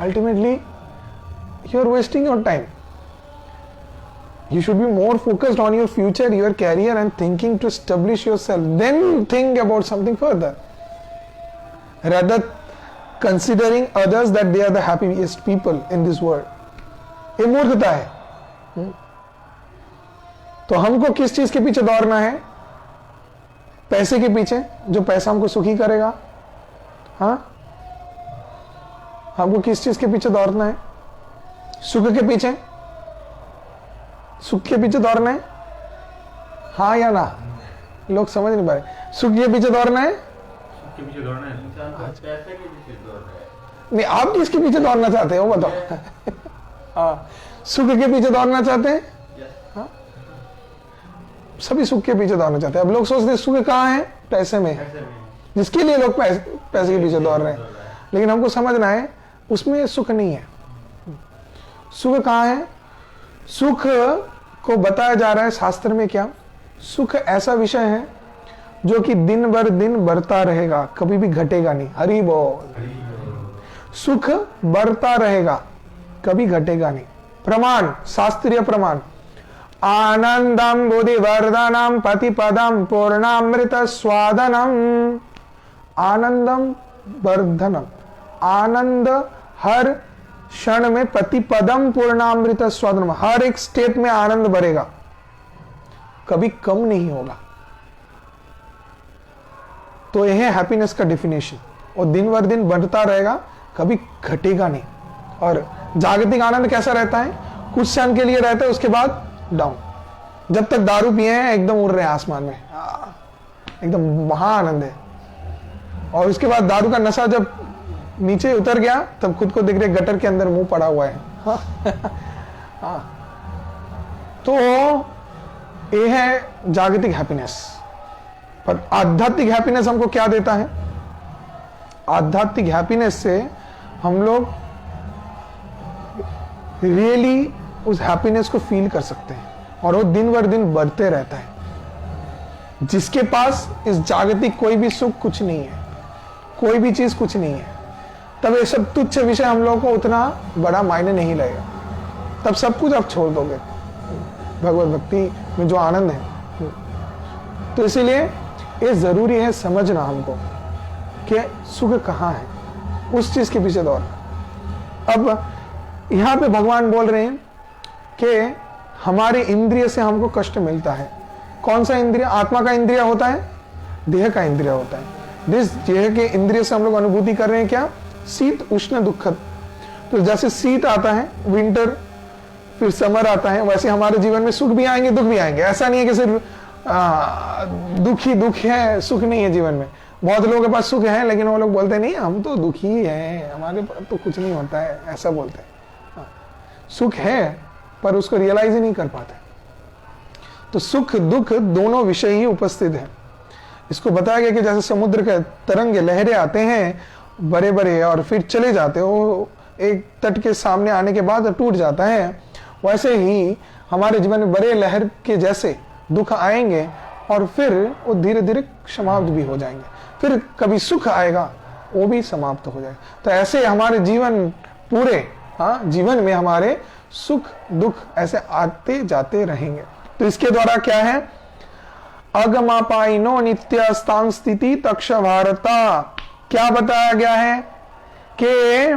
Ultimately you are wasting your time. You should be more focused on your future, your career, and thinking to establish yourself. Then think about something further. Rather, considering others that they are the happiest people in this world. ये मूर्खता है। तो हमको किस चीज के पीछे दौड़ना है? पैसे के पीछे, जो पैसा हमको सुखी करेगा। हाँ, हमको किस चीज के पीछे दौड़ना है? सुख के पीछे, सुख के पीछे दौड़ना है, हाँ या ना? लोग समझ नहीं पा रहे। सुख के पीछे दौड़ना है, के पीछे दौड़ना है। इंसान तो पैसे के पीछे दौड़ रहा है। नहीं आप किसके पीछे दौड़ना चाहते हो बताओ? हाँ, सुख के पीछे दौड़ना चाहते हैं? हाँ, सभी सुख के पीछे दौड़ना चाहते हैं। अब लोग सोचते हैं सुख कहाँ है? पैसे में। जिसके लिए लोग पैसे के पीछे दौड़ रहे हैं, लेकिन हमको समझना है उसमें सुख नहीं है। सुख कहाँ है? सुख को बताया जा रहा है शास्त्र में क्या? सुख ऐसा विषय है जो कि दिन भर दिन बढ़ता रहेगा, कभी भी घटेगा नहीं। हरि बोल। सुख बढ़ता रहेगा, कभी घटेगा नहीं। प्रमाण, शास्त्रीय प्रमाण, आनंदम बुद्धिवर्धनम पतिपदम पूर्णामृत स्वादनम। आनंदम वर्धनम, आनंद हर क्षण में, प्रतिपदम पूर्णामृत स्वादनम, हर एक स्टेप में आनंद बढ़ेगा, कभी कम नहीं होगा। तो यह है हैप्पीनेस का डेफिनेशन। और दिन भर दिन बढ़ता रहेगा, कभी घटेगा नहीं। और जागतिक आनंद कैसा रहता है? कुछ क्षण के लिए रहता है, उसके बाद डाउन। जब तक दारू पिए हैं एकदम उड़ रहे हैं आसमान में, एकदम महा आनंद है। और उसके बाद दारू का नशा जब नीचे उतर गया, तब खुद को दिख रहे गटर के अंदर मुंह पड़ा हुआ है। हाँ। तो ये है जागतिक हैप्पीनेस। पर आध्यात्मिक हैप्पीनेस हमको क्या देता है? आध्यात्मिक हैप्पीनेस से हम लोग रियली उस हैप्पीनेस को फील कर सकते हैं, और वो दिन भर दिन बढ़ते रहता है। जिसके पास इस जागतिक कोई भी सुख कुछ नहीं है, कोई भी चीज कुछ नहीं है, तब ये सब तुच्छ विषय हम लोगों को उतना बड़ा मायने नहीं लगेगा। तब सब कुछ आप छोड़ दोगे भगवत भक्ति में जो आनंद है। तो इसीलिए ये जरूरी है समझना हमको कि सुख कहाँ है, उस चीज के पीछे दौड़ना। अब यहां पे भगवान बोल रहे हैं कि हमारे इंद्रिय से हमको कष्ट मिलता है। कौन सा इंद्रिय? आत्मा का इंद्रिय होता है, देह का इंद्रिय होता है। जिस देह के इंद्रिय से हम लोग अनुभूति कर रहे हैं क्या? शीत उष्ण दुखद। तो जैसे शीत आता है, विंटर, फिर समर आता है, वैसे हमारे जीवन में सुख भी आएंगे, दुख भी आएंगे। ऐसा नहीं है कि सिर्फ दुख ही दुख है, सुख नहीं है जीवन में। बहुत लोगों के पास सुख है, लेकिन वो लोग बोलते नहीं हम तो दुखी हैं, हमारे पास तो कुछ नहीं होता है, ऐसा बोलते हैं। सुख है पर उसको रियलाइज ही नहीं कर पाते। तो सुख दुख दोनों विषय ही उपस्थित है। इसको बताया गया कि जैसे समुद्र के तरंगे, लहरें आते हैं बड़े बड़े और फिर चले जाते हो, एक तट के सामने आने के बाद टूट जाता है, वैसे ही हमारे जीवन में बड़े लहर के जैसे दुख आएंगे और फिर वो धीरे धीरे समाप्त भी हो जाएंगे। फिर कभी सुख आएगा, वो भी समाप्त हो जाएगा। तो ऐसे हमारे जीवन पूरे जीवन में हमारे सुख दुख ऐसे आते जाते रहेंगे। तो इसके द्वारा क्या है? अगमापाइनो नित्य स्थान स्थिति तक्ष भारता। क्या बताया गया है कि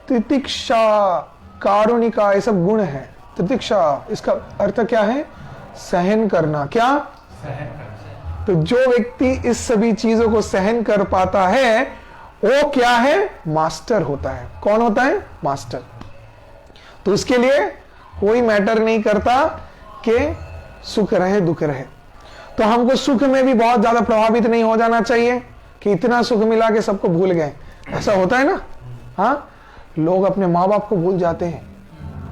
तितिक्षा कारुणिका ये सब गुण है। तितिक्षा इसका अर्थ क्या है? सहन करना। क्या? सहन करना। तो जो व्यक्ति इस सभी चीजों को सहन कर पाता है वो क्या है? मास्टर होता है। कौन होता है? मास्टर। तो इसके लिए कोई मैटर नहीं करता कि सुख रहे दुख रहे। तो हमको सुख में भी बहुत ज्यादा प्रभावित नहीं हो जाना चाहिए कि इतना सुख मिला के सबको भूल गए। ऐसा होता है ना? हाँ, लोग अपने माँ बाप को भूल जाते हैं,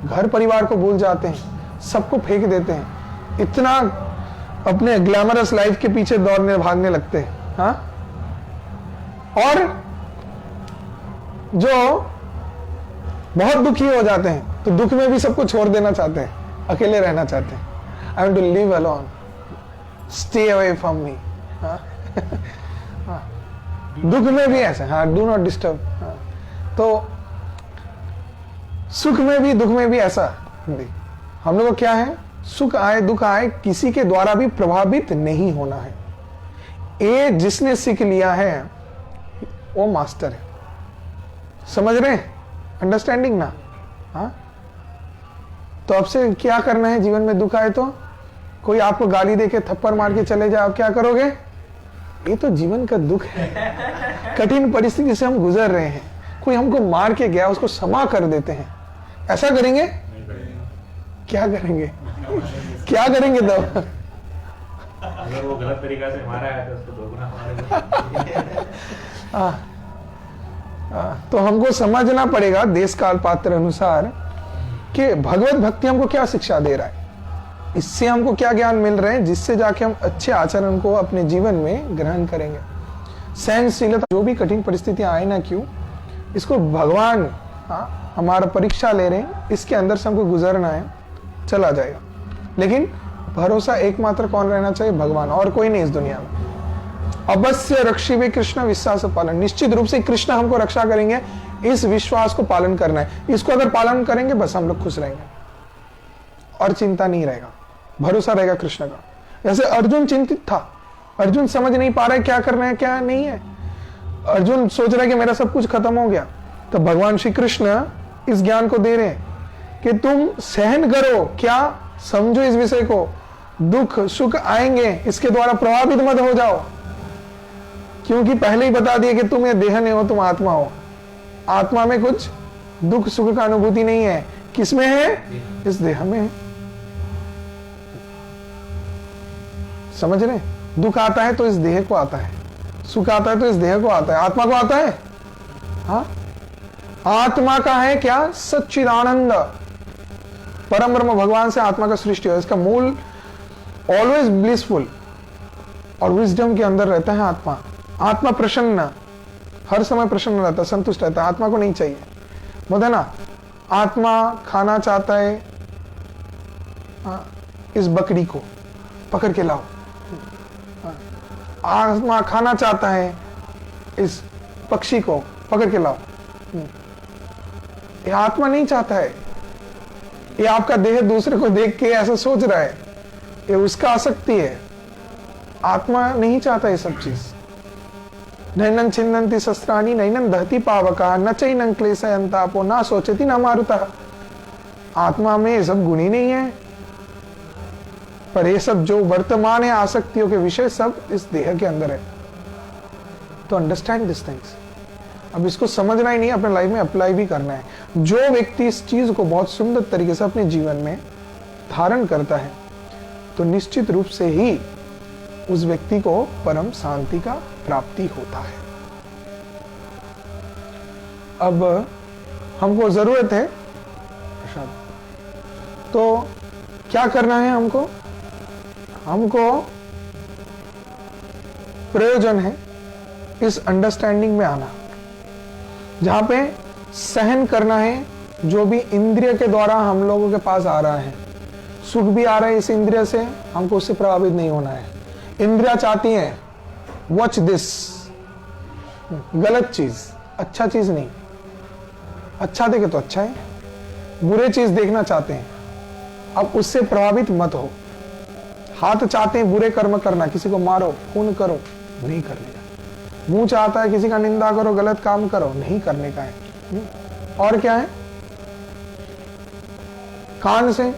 घर परिवार को भूल जाते हैं, सबको फेंक देते हैं, इतना अपने ग्लैमरस लाइफ के पीछे दौड़ने भागने लगते हैं। हाँ, और जो बहुत दुखी हो जाते हैं तो दुख में भी सबको छोड़ देना चाहते हैं, अकेले रहना चाहते हैं। I want to live alone, stay away from me. दुख में भी ऐसे, हाँ, डू नॉट डिस्टर्ब। तो सुख में भी दुख में भी ऐसा हम लोग को क्या है? सुख आए दुख आए किसी के द्वारा भी प्रभावित नहीं होना है। ये जिसने सीख लिया है वो मास्टर है। समझ रहे हैं? अंडरस्टैंडिंग ना? हाँ, तो अब से क्या करना है? जीवन में दुख आए तो कोई आपको गाली देके थप्पड़ मार के चले जाए, आप क्या करोगे? ये तो जीवन का दुख है, कठिन परिस्थिति से हम गुजर रहे हैं, कोई हमको मार के गया उसको क्षमा कर देते हैं। ऐसा करेंगे? क्या करेंगे? क्या करेंगे तब? अगर वो गलत तरीका से मारा है तो उसको दोगुना मारेंगे। तो हमको समझना पड़ेगा देश काल पात्र अनुसार कि भगवत भक्ति हमको क्या शिक्षा दे रहा है, इससे हमको क्या ज्ञान मिल रहे हैं, जिससे जाके हम अच्छे आचरण को अपने जीवन में ग्रहण करेंगे। सहनशीलता, जो भी कठिन परिस्थितियां आए ना क्यों, इसको भगवान हमारा परीक्षा ले रहे हैं, इसके अंदर से हमको गुजरना है, चला जाएगा। लेकिन भरोसा एकमात्र कौन रहना चाहिए? भगवान, और कोई नहीं इस दुनिया में। अवश्य रक्षिवे कृष्ण विश्वास पालन, निश्चित रूप से कृष्ण हमको रक्षा करेंगे, इस विश्वास को पालन करना है। इसको अगर पालन करेंगे बस हम लोग खुश रहेंगे और चिंता नहीं रहेगा, भरोसा रहेगा कृष्ण का। जैसे अर्जुन चिंतित था, अर्जुन समझ नहीं पा रहा है क्या करना है क्या नहीं है, अर्जुन सोच रहा है कि मेरा सब कुछ खत्म हो गया। तो भगवान श्री कृष्ण इस ज्ञान को दे रहे हैं कि तुम सहन करो, क्या समझो इस विषय को, दुख सुख आएंगे, इसके द्वारा प्रभावित मत हो जाओ, क्योंकि पहले ही बता दिए कि तुम ये देह नहीं हो, तुम आत्मा हो। आत्मा में कुछ दुख सुख का अनुभूति नहीं है। किसमें है? इस देह में है। समझ रहे? दुख आता है तो इस देह को आता है, सुख आता है तो इस देह को आता है, आत्मा को आता है। हाँ, आत्मा का है क्या? सच्चिदानंद, परम ब्रह्म भगवान से आत्मा का सृष्टि है। इसका मूल ऑलवेज ब्लिसफुल और विजडम के अंदर रहता है आत्मा। आत्मा प्रसन्न, हर समय प्रसन्न रहता है, संतुष्ट रहता है। आत्मा को नहीं चाहिए, बोलते ना, आत्मा खाना चाहता है इस बकरी को, पकड़ के लाओ, आत्मा खाना चाहता है इस पक्षी को, पकड़ के लाओ। ये आत्मा नहीं चाहता है, ये आपका देह दूसरे को देख के ऐसा सोच रहा है, ये उसका आसक्ति है। आत्मा नहीं चाहता ये सब चीज। नैनन छिन्नन्ति शस्त्राणि नैनन दहति पावका न चैनन क्लेशयन्तापो न सोचति न मारुतः। आत्मा में ये सब गुण ही नहीं है, पर ये सब जो वर्तमान है आसक्तियों के विषय सब इस देह के अंदर है। तो अंडरस्टैंड दिस थिंग्स। अब इसको समझना ही नहीं, अपने लाइफ में अप्लाई भी करना है। जो व्यक्ति इस चीज को बहुत सुंदर तरीके से अपने जीवन में धारण करता है तो निश्चित रूप से ही उस व्यक्ति को परम शांति का प्राप्ति होता है। अब हमको जरूरत है प्रसाद, तो क्या करना है हमको? हमको प्रयोजन है इस अंडरस्टैंडिंग में आना, जहां पे सहन करना है जो भी इंद्रिय के द्वारा हम लोगों के पास आ रहा है। सुख भी आ रहा है इस इंद्रिय से, हमको उससे प्रभावित नहीं होना है। इंद्रिया चाहती हैं वॉच दिस, गलत चीज, अच्छा चीज नहीं। अच्छा देखे तो अच्छा है, बुरे चीज देखना चाहते हैं, अब उससे प्रभावित मत हो। हाथ चाहते हैं बुरे कर्म करना, किसी को मारो, खून करो, नहीं करने का। मुंह चाहता है किसी का निंदा करो, गलत काम करो, नहीं करने का है। और क्या है? कान से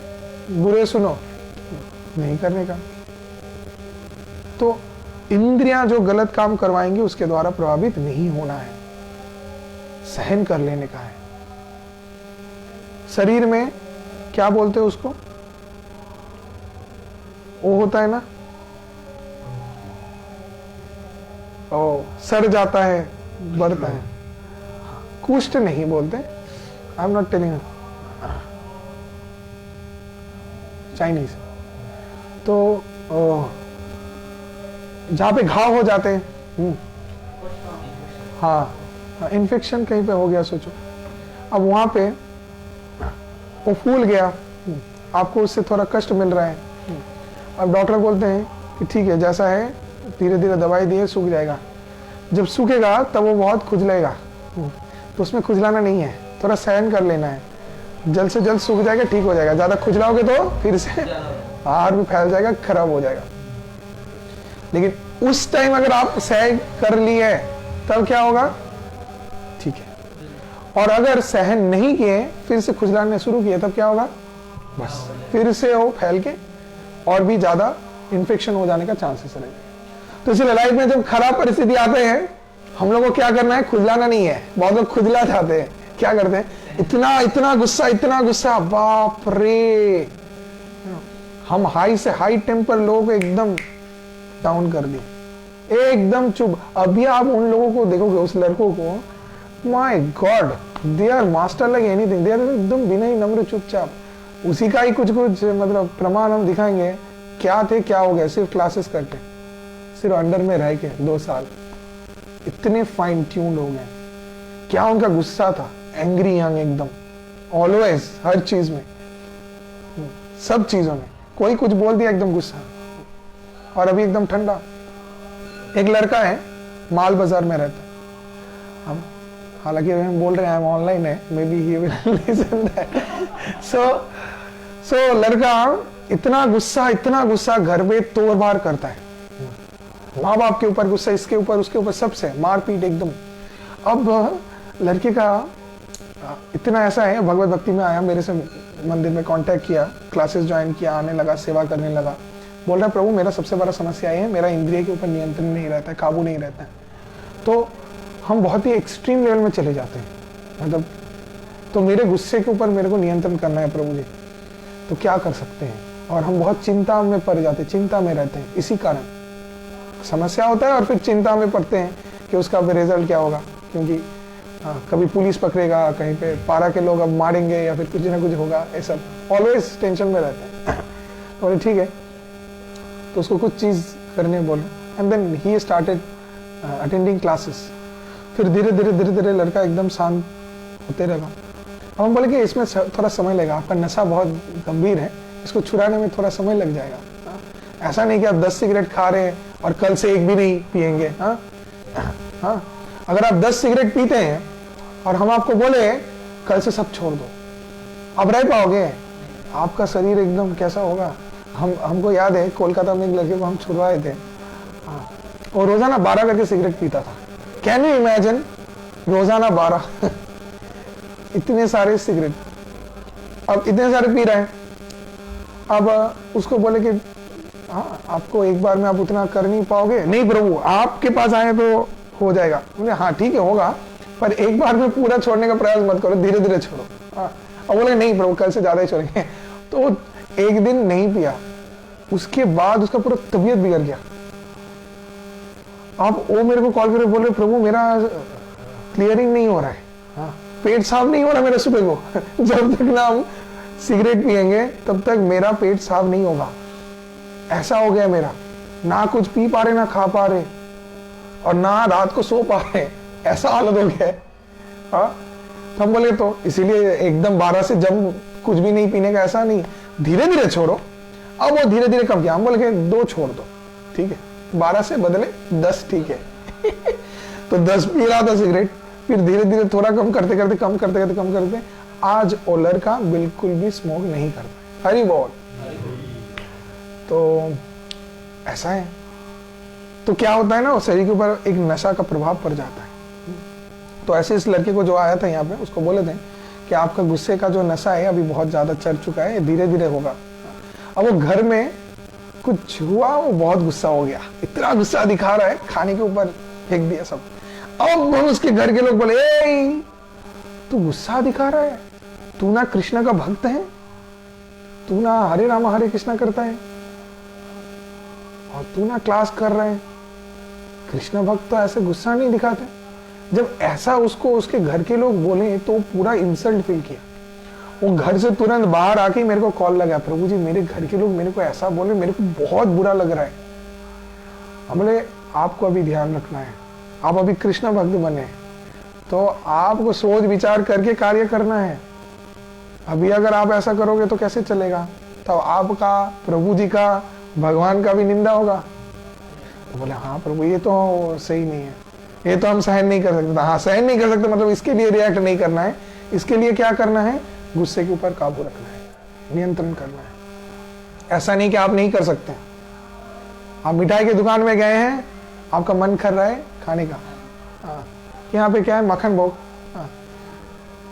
बुरे सुनो, नहीं करने का। तो इंद्रियां जो गलत काम करवाएंगी उसके द्वारा प्रभावित नहीं होना है, सहन कर लेने का है। शरीर में क्या बोलते हैं उसको? वो होता है ना, ओ सड़ जाता है, बढ़ता है। कुष्ठ नहीं बोलते, I am not telling, Chinese. तो जहां पे घाव हो जाते हैं, हाँ, इन्फेक्शन कहीं पे हो गया सोचो, अब वहां पे वो फूल गया, आपको उससे थोड़ा कष्ट मिल रहा है। अब डॉक्टर बोलते हैं कि ठीक है जैसा है, धीरे धीरे दवाई दिए सूख जाएगा। जब सूखेगा तब वो बहुत खुजलेगा, तो उसमें खुजलाना नहीं है, थोड़ा सहन कर लेना है। जल्द से जल्द सूख जाएगा, ठीक हो जाएगा। ज्यादा खुजलाओगे तो फिर से और भी फैल जाएगा, खराब हो जाएगा। लेकिन उस टाइम अगर आप सहन कर लिए तब क्या होगा? ठीक है। और अगर सहन नहीं किए, फिर से खुजलाने शुरू किए, तब क्या होगा? बस फिर से वो फैल के और भी ज्यादा इन्फेक्शन हो जाने का चांसेस रहेगा। तो इसलिए लाइफ में जब खराब परिस्थिति आते हैं, हम लोग को क्या करना है? खुजलाना नहीं है। बहुत लोग खुजला चाहते हैं, क्या करते हैं? इतना गुस्सा, बाप रे। हम हाई से हाई टेम्पर लोगों को एकदम डाउन कर दिए, एकदम चुप। अभी आप उन लोगों को देखोगे, उस लड़कों को, my god, they are master like anything, they are एकदम बिना ही नम्र चुपचाप। उसी का ही कुछ मतलब प्रमाण हम दिखाएंगे। क्या थे, क्या हो गया, सिर्फ क्लासेस करके, सिर्फ अंडर में रह के 2 साल इतने फाइन ट्यून्ड हो गए। क्या उनका गुस्सा था, एंग्री यंग एकदम, ऑलवेज, हर चीज में, सब चीजों में। कोई कुछ बोल दिया एकदम गुस्सा, और अभी एकदम ठंडा। एक लड़का है, माल बाजार में रहता है। हम हालांकि हम बोल रहे हैं ऑनलाइन है, maybe he will listen that. So लड़का इतना गुस्सा घर में तोड़ बार करता है, माँ बाप के ऊपर गुस्सा, इसके ऊपर, उसके ऊपर, सबसे मारपीट एकदम। अब लड़के का इतना ऐसा है, भगवत भक्ति में आया, मेरे से मंदिर में कांटेक्ट किया, क्लासेस ज्वाइन किया, आने लगा, सेवा करने लगा। बोल रहा है प्रभु मेरा सबसे बड़ा समस्या है, मेरा इंद्रिय के ऊपर नियंत्रण नहीं रहता है, काबू नहीं रहता है। तो हम बहुत ही एक्सट्रीम लेवल में चले जाते हैं, मतलब तो मेरे गुस्से के ऊपर मेरे को नियंत्रण करना है प्रभु जी, तो क्या कर सकते हैं? और हम बहुत चिंता में पड़ जाते हैं, चिंता में रहते हैं। इसी कारण समस्या होता है और फिर चिंता में पड़ते हैं कि उसका रिजल्ट क्या होगा, क्योंकि कभी पुलिस पकड़ेगा, कहीं पे पारा के लोग अब मारेंगे या फिर कुछ ना कुछ होगा, ये सब ऑलवेज टेंशन में रहते हैं। बोले ठीक है, तो उसको कुछ चीज करने बोले, and then he started attending classes. फिर धीरे धीरे लड़का एकदम शांत होते रहेगा। अब हम बोले कि इसमें थोड़ा समय लगेगा, आपका नशा बहुत गंभीर है, इसको छुड़ाने में थोड़ा समय लग जाएगा, ऐसा नहीं कि आप 10 सिगरेट खा रहे हैं और कल से एक भी नहीं पिएंगे। हाँ हाँ, अगर आप 10 सिगरेट पीते हैं और हम आपको बोले कल से सब छोड़ दो, आप रह पाओगे? आपका शरीर एकदम कैसा होगा। हमको याद है कोलकाता में एक लड़के को हम छुड़वाए थे, हाँ, और रोजाना 12 करके सिगरेट पीता था। कैन यू इमेजिन, रोजाना 12 इतने सारे सिगरेट, अब इतने सारे पी रहे हैं। अब उसको बोले कि हाँ आपको एक बार में आप उतना कर नहीं पाओगे। नहीं प्रभु, आपके पास आए तो हो जाएगा। बोले हाँ ठीक है होगा, पर एक बार में पूरा छोड़ने का प्रयास मत करो, धीरे धीरे छोड़ो। हाँ, और बोले नहीं प्रभु कल से ज्यादा ही छोड़ेंगे। तो एक दिन नहीं पिया, उसके बाद उसका पूरा तबीयत बिगड़ गया। आप वो मेरे को कॉल करके बोल रहे प्रभु मेरा क्लियरिंग नहीं हो रहा है, हाँ, पेट साफ नहीं हो रहा मेरा सुबह को। जब तक ना हम सिगरेट पिएंगे तब तक मेरा पेट साफ नहीं होगा। ऐसा हो गया मेरा, ना कुछ पी पा रहे ना खा पा रहे और ना रात को सो पा रहे, ऐसा हालत हो गया है। हाँ, तो हम बोले तो इसीलिए एकदम 12 से जब कुछ भी नहीं पीने का, ऐसा नहीं, धीरे धीरे छोड़ो। अब वो धीरे धीरे कम किया, हम बोले कि 2 छोड़ दो, ठीक है, 12 से बदले 10, ठीक है। तो 10 पी रहा था सिगरेट, फिर धीरे धीरे थोड़ा कम करते करते आज वो लड़का बिल्कुल भी स्मोक नहीं करता। हरी बोल। तो ऐसा है। तो क्या होता है ना, शरीर के ऊपर एक नशा का प्रभाव पड़ जाता है। तो ऐसे इस लड़के को जो आया था यहाँ पे, उसको बोले थे कि आपका गुस्से का जो नशा है अभी बहुत ज्यादा चढ़ चुका है, धीरे धीरे होगा। अब वो घर में कुछ हुआ, वो बहुत गुस्सा हो गया, इतना गुस्सा दिखा रहा है, खाने के ऊपर फेंक दिया सब। अब उसके घर के लोग बोले ए तू गुस्सा दिखा रहा है, तू ना कृष्ण का भक्त है, तू ना हरे रामा हरे कृष्णा करता है और तू ना क्लास कर रहा है। कृष्ण भक्त तो ऐसे गुस्सा नहीं दिखाते। जब ऐसा उसको उसके घर के लोग बोले तो पूरा इंसल्ट फील किया। वो घर से तुरंत बाहर आके मेरे को कॉल लगा, प्रभु जी मेरे घर के लोग मेरे को ऐसा बोले, मेरे को बहुत बुरा लग रहा है। हम बोले आपको अभी ध्यान रखना है, आप अभी कृष्ण भक्त बने तो आपको सोच विचार करके कार्य करना है। अभी अगर आप ऐसा करोगे तो कैसे चलेगा, तब आपका प्रभु जी का भगवान का भी निंदा होगा। तो बोले हाँ प्रभु ये तो सही नहीं है, ये तो हम सहन नहीं कर सकते। हाँ सहन नहीं कर सकते मतलब इसके लिए रिएक्ट नहीं करना है, इसके लिए क्या करना है, गुस्से के ऊपर काबू रखना है, नियंत्रण करना है। ऐसा नहीं कि आप नहीं कर सकते। आप मिठाई की दुकान में गए हैं, आपका मन कर रहा है खाने का, हाँ यहाँ पे क्या है मक्खन भोग, हाँ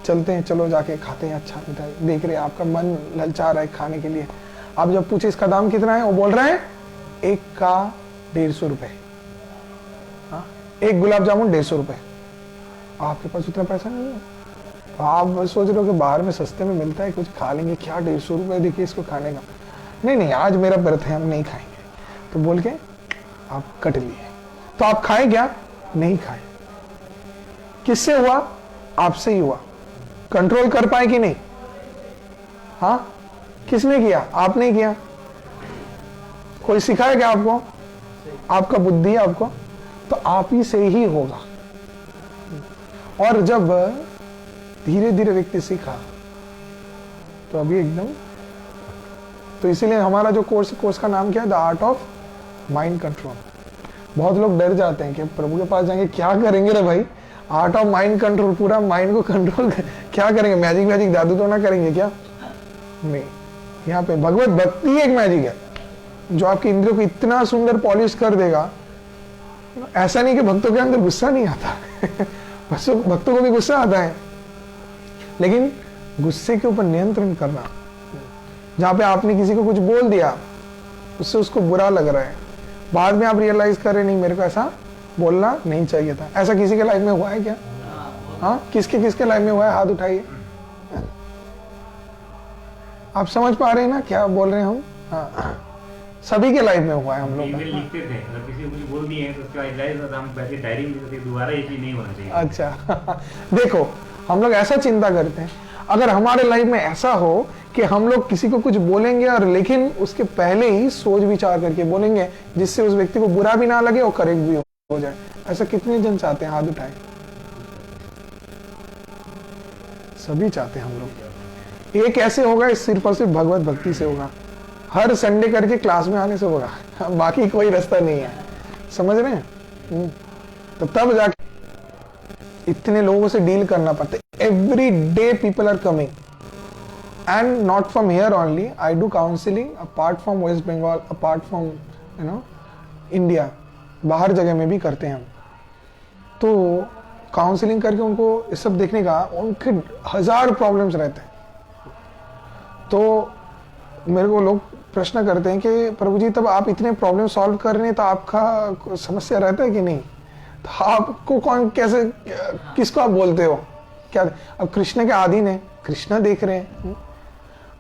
चलते हैं चलो जाके खाते हैं, अच्छा मिठाई देख रहे हैं, आपका मन ललचा रहा है खाने के लिए। आप जब पूछे इसका दाम कितना है, वो बोल रहे हैं एक का 150 रुपए, हाँ एक गुलाब जामुन 150 रुपए। आपके पास उतना पैसा नहीं है, आप सोच रहे हो कि बाहर में सस्ते में मिलता है, कुछ खा लेंगे, क्या 150 रुपए देखिए इसको खाने का। नहीं आज मेरा व्रत है, हम नहीं खाएंगे। तो बोल के आप कट लिए। तो आप खाए क्या, नहीं खाए। किससे हुआ, आपसे ही हुआ। कंट्रोल कर पाए कि नहीं, हाँ किसने किया, आपने किया। कोई सिखाया क्या आपको, आपका बुद्धि है आपको, तो आप ही से ही होगा। और जब धीरे धीरे व्यक्ति सीखा तो अभी एकदम, तो इसीलिए हमारा जो कोर्स का नाम क्या है, the art of mind control. बहुत लोग डर जाते हैं कि प्रभु के पास जाएंगे क्या करेंगे रे भाई, आर्ट ऑफ माइंड कंट्रोल, पूरा माइंड को कंट्रोल क्या करेंगे, मैजिक जादू तो ना करेंगे क्या। नहीं, यहाँ पे भगवत भक्ति एक मैजिक है जो आपकी इंद्रियों को इतना सुंदर पॉलिश कर देगा। ऐसा नहीं कि भक्तों के अंदर गुस्सा नहीं आता भक्तों को भी गुस्सा आता है, लेकिन गुस्से के ऊपर नियंत्रण करना। जहां पे आपने किसी को कुछ बोल दिया, उससे उसको बुरा लग रहा है, बाद में आप रियलाइज कर रहे नहीं मेरे को ऐसा बोलना नहीं चाहिए था। ऐसा किसी के लाइफ में हुआ है क्या, हाँ किसके लाइफ में हुआ है, हाथ उठाइए। आप समझ पा रहे हैं ना क्या बोल रहे हैं हम, हाँ सभी के लाइफ में हुआ है। हम लोग ईमेल लिखते थे, अगर किसी को कुछ बोल दिए तो उसका रियलाइज होता, हम बैठे डायरी में लिखते थे, दोबारा ये चीज नहीं होना चाहिए। अच्छा देखो हम लोग ऐसा चिंता करते हैं, अगर हमारे लाइफ में ऐसा हो कि हम लोग किसी को कुछ बोलेंगे और लेकिन उसके पहले ही सोच विचार करके बोलेंगे जिससे उस व्यक्ति को बुरा भी ना लगे और करेक्ट भी हो जाए। ऐसा कितने जन चाहते हैं, हाथ उठाए। सभी चाहते हैं हम लोग। ये कैसे होगा, इस सिर्फ और सिर्फ भगवत भक्ति से होगा। हर संडे करके क्लास में आने से होगा, बाकी कोई रास्ता नहीं है, समझ रहे हैं? तो तब जाके इतने लोगों से डील करना पड़ता है। Every day people are coming and not from here only, I do counselling apart from West Bengal, apart from India, बाहर जगह में भी करते हैं हम। तो काउंसलिंग करके उनको ये सब देखने का, उनके 1000 प्रॉब्लम्स रहते हैं। तो मेरे को लोग प्रश्न करते हैं कि प्रभु जी तब आप इतने प्रॉब्लम सॉल्व कर रहे हैं तो आपका समस्या रहता है कि नहीं? तो आपको कौन कैसे किसको आप बोलते हो क्या? अब कृष्ण के अधीन है, कृष्ण देख रहे हैं,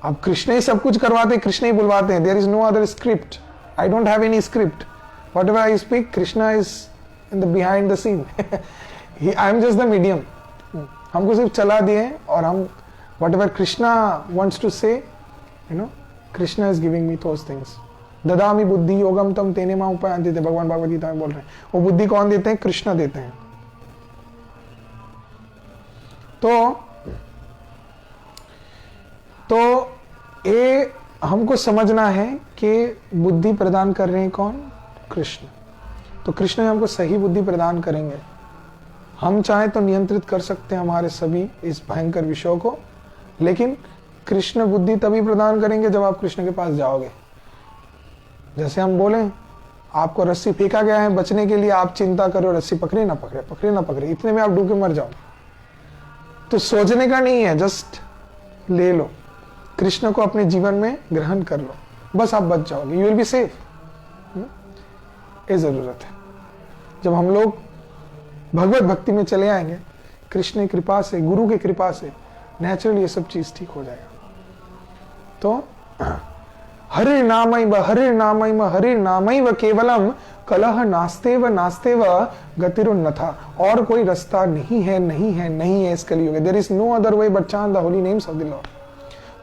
अब कृष्ण ही सब कुछ करवाते हैं, कृष्ण ही बुलवाते हैं। There is no other script, I don't have any script, whatever I speak Krishna is in the behind the scene, I am just the medium. हमको सिर्फ चला दिए और हम whatever Krishna wants to say, Krishna is giving me those things. ददामी बुद्धि योगम तम तेने मां उपायंति थे, भगवान भगवद गीता में बोल रहे हैं। वो बुद्धि कौन देते हैं? कृष्ण देते हैं। तो ये हमको समझना है कि बुद्धि प्रदान कर रहे हैं कौन? कृष्ण। तो कृष्ण हमको सही बुद्धि प्रदान करेंगे। हम चाहे तो नियंत्रित कर सकते हैं हमारे सभी इस भयंकर विषयों को, लेकिन कृष्ण बुद्धि तभी प्रदान करेंगे जब आप कृष्ण के पास जाओगे। जैसे हम बोले आपको रस्सी फेंका गया है बचने के लिए, आप चिंता करो रस्सी पकड़े ना पकड़े, पकड़े ना पकड़े, इतने में आप डूब के मर जाओ। तो सोचने का नहीं है, जस्ट ले लो, कृष्ण को अपने जीवन में ग्रहण कर लो, बस आप बच जाओगे, यू विल बी सेफ। ये जरूरत है। जब हम लोग भगवत भक्ति में चले आएंगे, कृष्ण की कृपा से, गुरु की कृपा से, नेचुरली ये सब चीज ठीक हो जाएगा। तो हरिर्नामैव हरिर्नामैव हरिर्नामैव केवलम कलह नास्तेव नास्तेव गतिरुन्नथा। और कोई रास्ता नहीं है, नहीं है, नहीं है इस कलियुग। There is no other way but chant the holy names of the lord.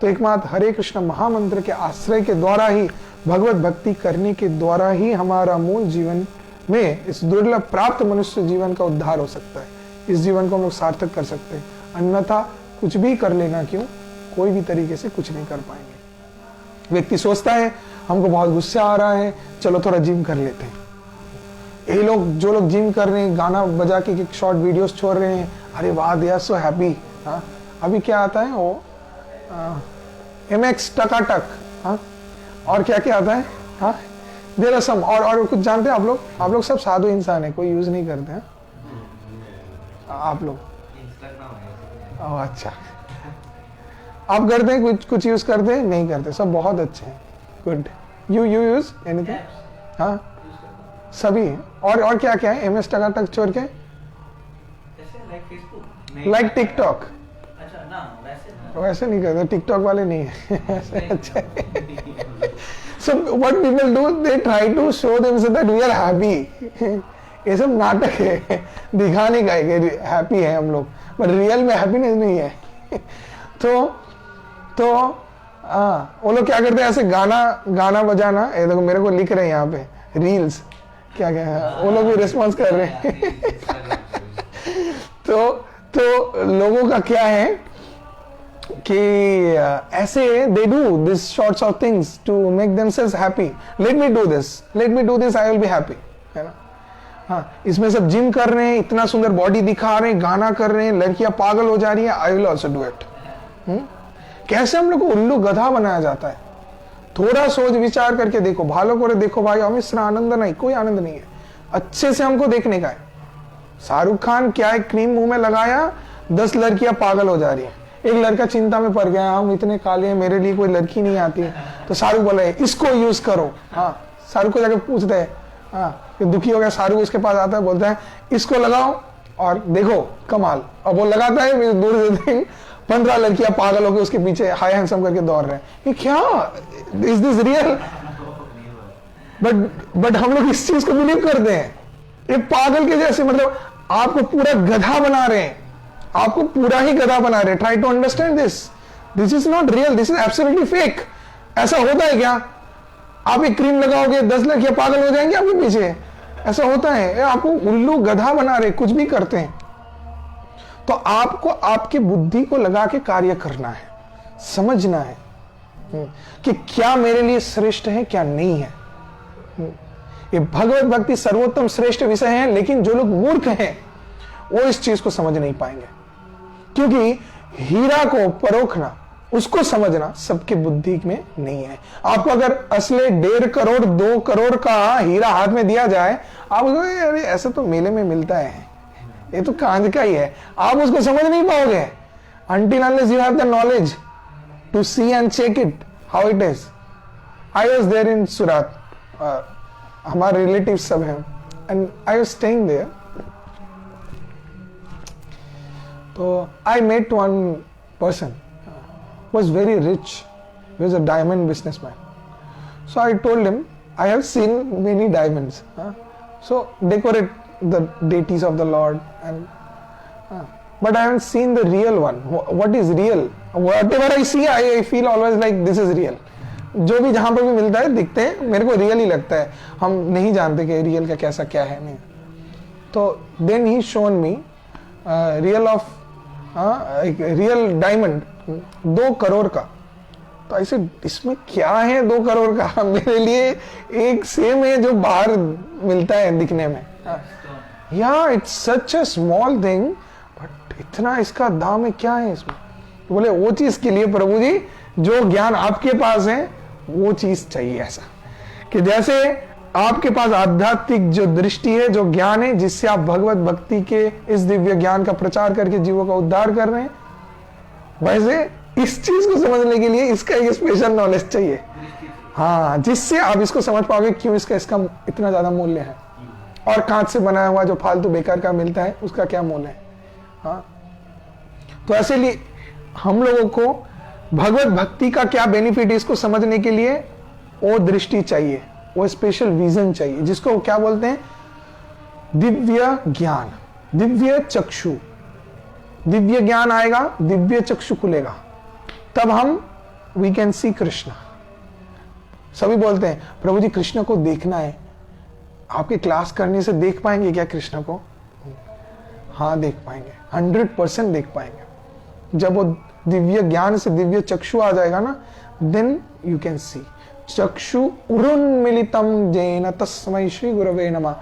तो एकमात्र हरे कृष्ण महामंत्र के आश्रय के द्वारा ही, भगवत भक्ति करने के द्वारा ही हमारा मूल जीवन में इस दुर्लभ प्राप्त मनुष्य जीवन का उद्धार हो सकता है। इस जीवन को हम लोग सार्थक कर सकते हैं। अन्यथा कुछ भी कर लेना क्यों, कोई भी तरीके से कुछ नहीं कर पाएंगे। व्यक्ति सोचता है हमको बहुत गुस्सा आ रहा है, चलो थोड़ा जिम कर लेते हैं। ये लोग जो लोग जिम कर रहे हैं, गाना बजा के शॉर्ट वीडियोस छोड़ रहे हैं, अरे वाह दे आर सो हैप्पी। हाँ, अभी क्या आता है वो MX टकाटक, हाँ, और क्या क्या आता है, हाँ, देयर आर सम, और कुछ जानते हैं आप लोग? आप लोग सब साधु इंसान है, कोई यूज नहीं करते हैं आप लोग? ओह अच्छा, आप करते हैं कुछ यूज करते हैं? नहीं करते, सब बहुत अच्छे हैं, गुड। You use anything? हाँ सभी। और क्या क्या है MS टकाटक छोड़ के? Like TikTok? अच्छा ना, वैसे नहीं करते, टिकटॉक वाले नहीं है। अच्छा, so what people do, they try to show themselves that we are happy। ये सब नाटक है, दिखाने का है कि हैप्पी है हम लोग, बट रियल में हैप्पीनेस नहीं है। तो वो लोग क्या करते हैं, ऐसे गाना बजाना, ये देखो मेरे को लिख रहे हैं यहाँ पे रील्स, क्या है, वो लोग भी रिस्पॉन्स कर रहे हैं। तो लोगों का क्या है कि ऐसे they do this sorts of things to make themselves happy। let me do this, I will be happy, है ना? हाँ, इसमें सब जिम कर रहे हैं, इतना सुंदर बॉडी दिखा रहे हैं, गाना कर रहे हैं, लड़कियां पागल हो जा रही हैं, I will also do it। कैसे हम लोग को उल्लू गधा बनाया जाता है? थोड़ा सोच विचार करके देखो, भालो को देखो भाई, हमें सिर्फ आनंद नहीं, कोई आनंद नहीं है, अच्छे से हमको देखने का है। शाहरुख खान क्या है, क्रीम मुंह में लगाया, 10 लड़कियां पागल हो जा रही है। एक लड़का चिंता में पड़ गया, हम इतने काले हैं, मेरे लिए कोई लड़की नहीं आती, तो शाहरुख बोला है इसको यूज करो। हाँ, शाहरुख को जाके पूछते हैं, हाँ, दुखी हो गया, शाहरुख उसके पास आता है, बोलता है इसको लगाओ और देखो कमाल। अब वो लगाता है, दूर से 15 लड़कियां पागल होकर उसके पीछे हाई हैंडसम करके दौड़ रहे हैं। ये क्या, इज दिस रियल? बट हम लोग इस चीज को बिलीव करते हैं, ये पागल के जैसे, मतलब आपको पूरा गधा बना रहे हैं, आपको पूरा ही गधा बना रहे हैं। Try to understand this is not real, this is absolutely fake. ऐसा होता है क्या? आप एक क्रीम लगाओगे, 10 लड़कियां पागल हो जाएंगे आपके पीछे? ऐसा होता है? आपको उल्लू गधा बना रहे, कुछ भी करते हैं। तो आपको आपकी बुद्धि को लगा के कार्य करना है, समझना है, कि क्या मेरे लिए श्रेष्ठ है क्या नहीं है। ये भगवत भक्ति सर्वोत्तम श्रेष्ठ विषय है, लेकिन जो लोग मूर्ख हैं वो इस चीज को समझ नहीं पाएंगे, क्योंकि हीरा को परोखना, उसको समझना सबके बुद्धि में नहीं है। आपको अगर असले 1.5 करोड़ 2 करोड़ का हीरा हाथ में दिया जाए, आप अरे ऐसा तो मेले में मिलता है, ये तो कांच का ही है, आप उसको समझ नहीं पाओगे until unless you have the knowledge to see and check it how it is. I was there in Surat, हमारे रिलेटिव सब हैं, and I was staying there. तो I met one person, was very rich. He was a diamond businessman. So I told him, I have seen many diamonds. So decorate the deities of the Lord, and but I haven't seen the real one. What is real? Whatever I see, I feel always like this is real. जो भी जहां पर भी मिलता है, दिखते हैं, मेरे को रियल ही लगता है। हम नहीं जानते कि रियल का कैसा क्या है नहीं। तो then he shown me real diamond 2 crore का। तो ऐसे इसमें क्या है 2 करोड़ का? मेरे लिए एक सेम है जो बाहर मिलता है दिखने में। या it's such a small thing, but इतना इसका दाम है, क्या है इसमें? तो बोले वो चीज के लिए प्रभु जी जो ज्ञान आपके पास है वो चीज चाहिए, ऐसा कि जैसे आपके पास आध्यात्मिक जो दृष्टि है, जो ज्ञान है, जिससे आप भगवत भक्ति के इस दिव्य ज्ञान का प्रचार करके जीवों का उद्धार कर रहे हैं, वैसे इस चीज को समझने के लिए इसका एक स्पेशल नॉलेज चाहिए। हाँ, जिससे आप इसको समझ पाओगे क्यों इसका इतना ज्यादा मूल्य है, और कांच से बनाया हुआ जो फालतू बेकार का मिलता है उसका क्या मूल्य है। हाँ, तो ऐसे लिए हम लोगों को भगवत भक्ति का क्या बेनिफिट है, इसको समझने के लिए वो दृष्टि चाहिए, वो स्पेशल विजन चाहिए, जिसको क्या बोलते हैं? दिव्य ज्ञान, दिव्य चक्षु। दिव्य ज्ञान आएगा, दिव्य चक्षु खुलेगा, तब हम वी कैन सी कृष्ण। सभी बोलते हैं प्रभु जी कृष्ण को देखना है। आपके क्लास करने से देख पाएंगे क्या कृष्ण को? हाँ, देख पाएंगे, 100% देख पाएंगे। जब वो दिव्य ज्ञान से दिव्य चक्षु आ जाएगा ना, देन यू कैन सी। चक्षु उन्मिलितम जैन तस्मै श्री गुरवे नमः।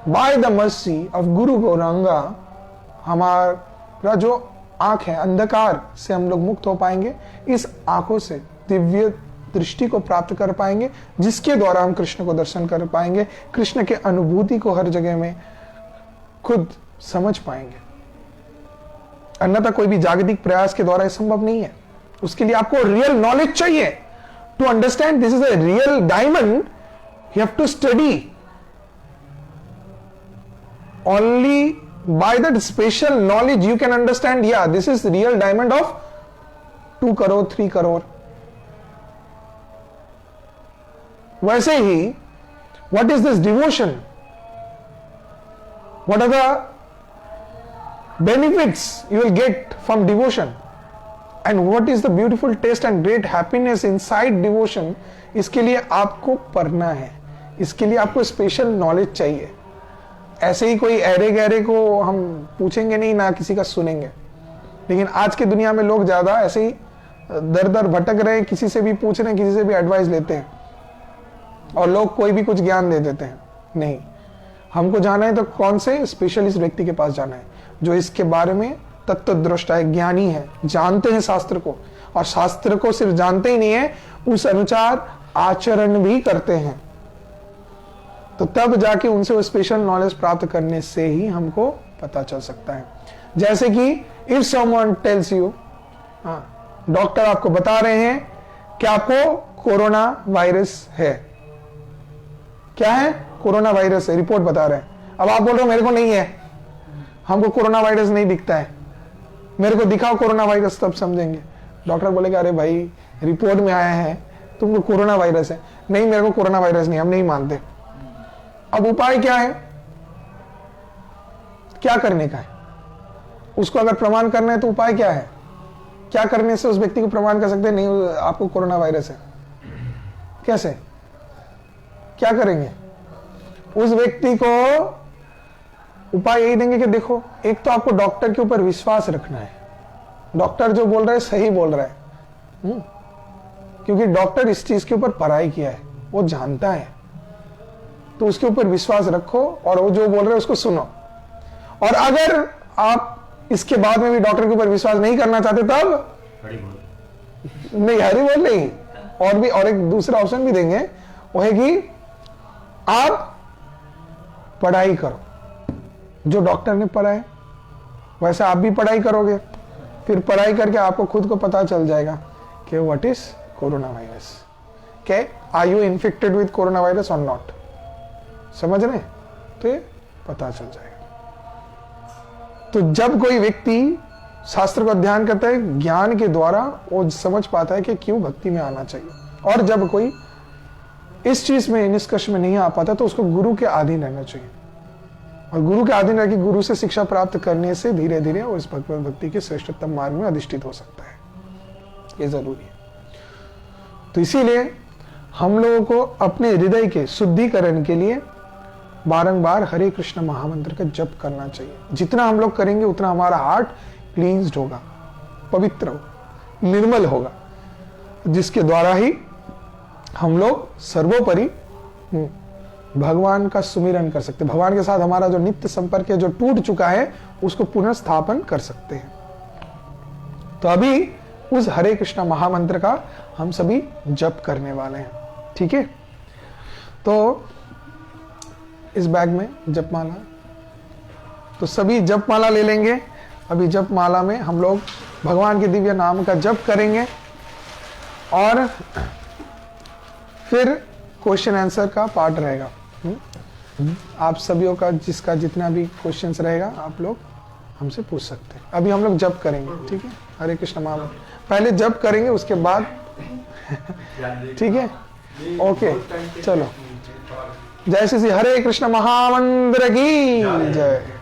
बाय द मर्सी ऑफ गुरु गौरांगा हमारा जो आंख है, अंधकार से हम लोग मुक्त हो पाएंगे। इस आंखों से दिव्य दृष्टि को प्राप्त कर पाएंगे, जिसके द्वारा हम कृष्ण को दर्शन कर पाएंगे, कृष्ण के अनुभूति को हर जगह में खुद समझ पाएंगे। अन्यथा कोई भी जागतिक प्रयास के द्वारा संभव नहीं है। उसके लिए आपको रियल नॉलेज चाहिए। To understand this is a real diamond, you have to study. Only by that special knowledge you can understand, yeah, this is real diamond of 2 crore 3 crore. वैसे ही what is this devotion? What are the benefits you will get from devotion? And what is the beautiful taste and great happiness inside devotion? इसके लिए आपको पढ़ना है, इसके लिए आपको special knowledge चाहिए। ऐसे ही कोई अरे गहरे को हम पूछेंगे नहीं, ना किसी का सुनेंगे। लेकिन आज की दुनिया में लोग ज्यादा ऐसे ही दर दर भटक रहे हैं, किसी से भी पूछ रहे हैं, किसी से भी एडवाइस लेते हैं, और लोग कोई भी कुछ ज्ञान दे देते हैं। नहीं, हमको जाना है तो कौन से स्पेशलिस्ट व्यक्ति के पास जाना है, जो इसके बारे में तत्वदृष्टा है, ज्ञानी है, जानते हैं शास्त्र को, और शास्त्र को सिर्फ जानते ही नहीं है, उस अनुसार आचरण भी करते हैं। तो तब जाके उनसे वो स्पेशल नॉलेज प्राप्त करने से ही हमको पता चल सकता है। जैसे कि if someone tells you, doctor आपको बता रहे हैं कि आपको कोरोना वायरस है। क्या है? कोरोना वायरस है, रिपोर्ट बता रहे हैं। अब आप बोल रहे हो मेरे को नहीं है, हमको कोरोना वायरस नहीं दिखता है, मेरे को दिखाओ कोरोना वायरस, तब समझेंगे। डॉक्टर बोलेगा अरे भाई रिपोर्ट में आया है तुमको कोरोना वायरस है। नहीं, मेरे को कोरोना वायरस नहीं, हम नहीं मानते। अब उपाय क्या है? क्या करने का है? उसको अगर प्रमाण करना है तो उपाय क्या है? क्या करने से उस व्यक्ति को प्रमाण कर सकते हैं नहीं आपको कोरोना वायरस है? कैसे? क्या करेंगे? उस व्यक्ति को उपाय यही देंगे कि देखो, एक तो आपको डॉक्टर के ऊपर विश्वास रखना है, डॉक्टर जो बोल रहा है सही बोल रहा है, क्योंकि डॉक्टर इस चीज के ऊपर पढ़ाई किया है, वो जानता है, तो उसके ऊपर विश्वास रखो और वो जो बोल रहे हैं उसको सुनो। और अगर आप इसके बाद में भी डॉक्टर के ऊपर विश्वास नहीं करना चाहते तब हरी बोल। नहीं, हरी बोल नहीं, और एक दूसरा ऑप्शन भी देंगे, वो है कि आप पढ़ाई करो, जो डॉक्टर ने पढ़ाया वैसे आप भी पढ़ाई करोगे, फिर पढ़ाई करके आपको खुद को पता चल जाएगा कि व्हाट इज कोरोना वायरस, के are you infected with corona virus और नॉट, समझ रहे? तो ये पता चल जाएगा। तो जब कोई व्यक्ति शास्त्र का अध्ययन करता है, ज्ञान के द्वारा वो समझ पाता है कि क्यों भक्ति में आना चाहिए। और जब कोई इस चीज में, निष्कर्ष में नहीं आ पाता, तो उसको गुरु के अधीन रहना चाहिए। और गुरु के अधीन रह के गुरु से शिक्षा प्राप्त करने से धीरे धीरे वो इस भगवत भक्ति के श्रेष्ठतम मार्ग में अधिष्ठित हो सकता है। ये जरूरी है। तो इसीलिए हम लोगों को अपने हृदय के शुद्धिकरण के लिए बारंबार हरे कृष्ण महामंत्र का जप करना चाहिए। जितना हम लोग करेंगे उतना हमारा हार्ट क्लींस्ड होगा, पवित्र होगा, निर्मल होगा, जिसके द्वारा ही हम लोग सर्वोपरि भगवान का सुमिरन कर सकते हैं। भगवान के साथ हमारा जो नित्य संपर्क है, जो टूट चुका है, उसको पुनः स्थापन कर सकते हैं। तो अभी उस हरे कृष्ण महामंत्र का हम सभी जप करने वाले हैं, ठीक है? तो इस बैग में जपमाला, तो सभी जपमाला ले लेंगे। अभी जपमाला में हम लोग भगवान के दिव्य नाम का जप करेंगे और फिर क्वेश्चन आंसर का पार्ट रहेगा। आप सभी का जिसका जितना भी क्वेश्चंस रहेगा आप लोग हमसे पूछ सकते हैं। अभी हम लोग जप करेंगे, ठीक है? हरे कृष्ण महामंत्र पहले जप करेंगे, उसके बाद ठीक है? ओके, चलो। जय श्री हरे कृष्ण महामंत्र की जय।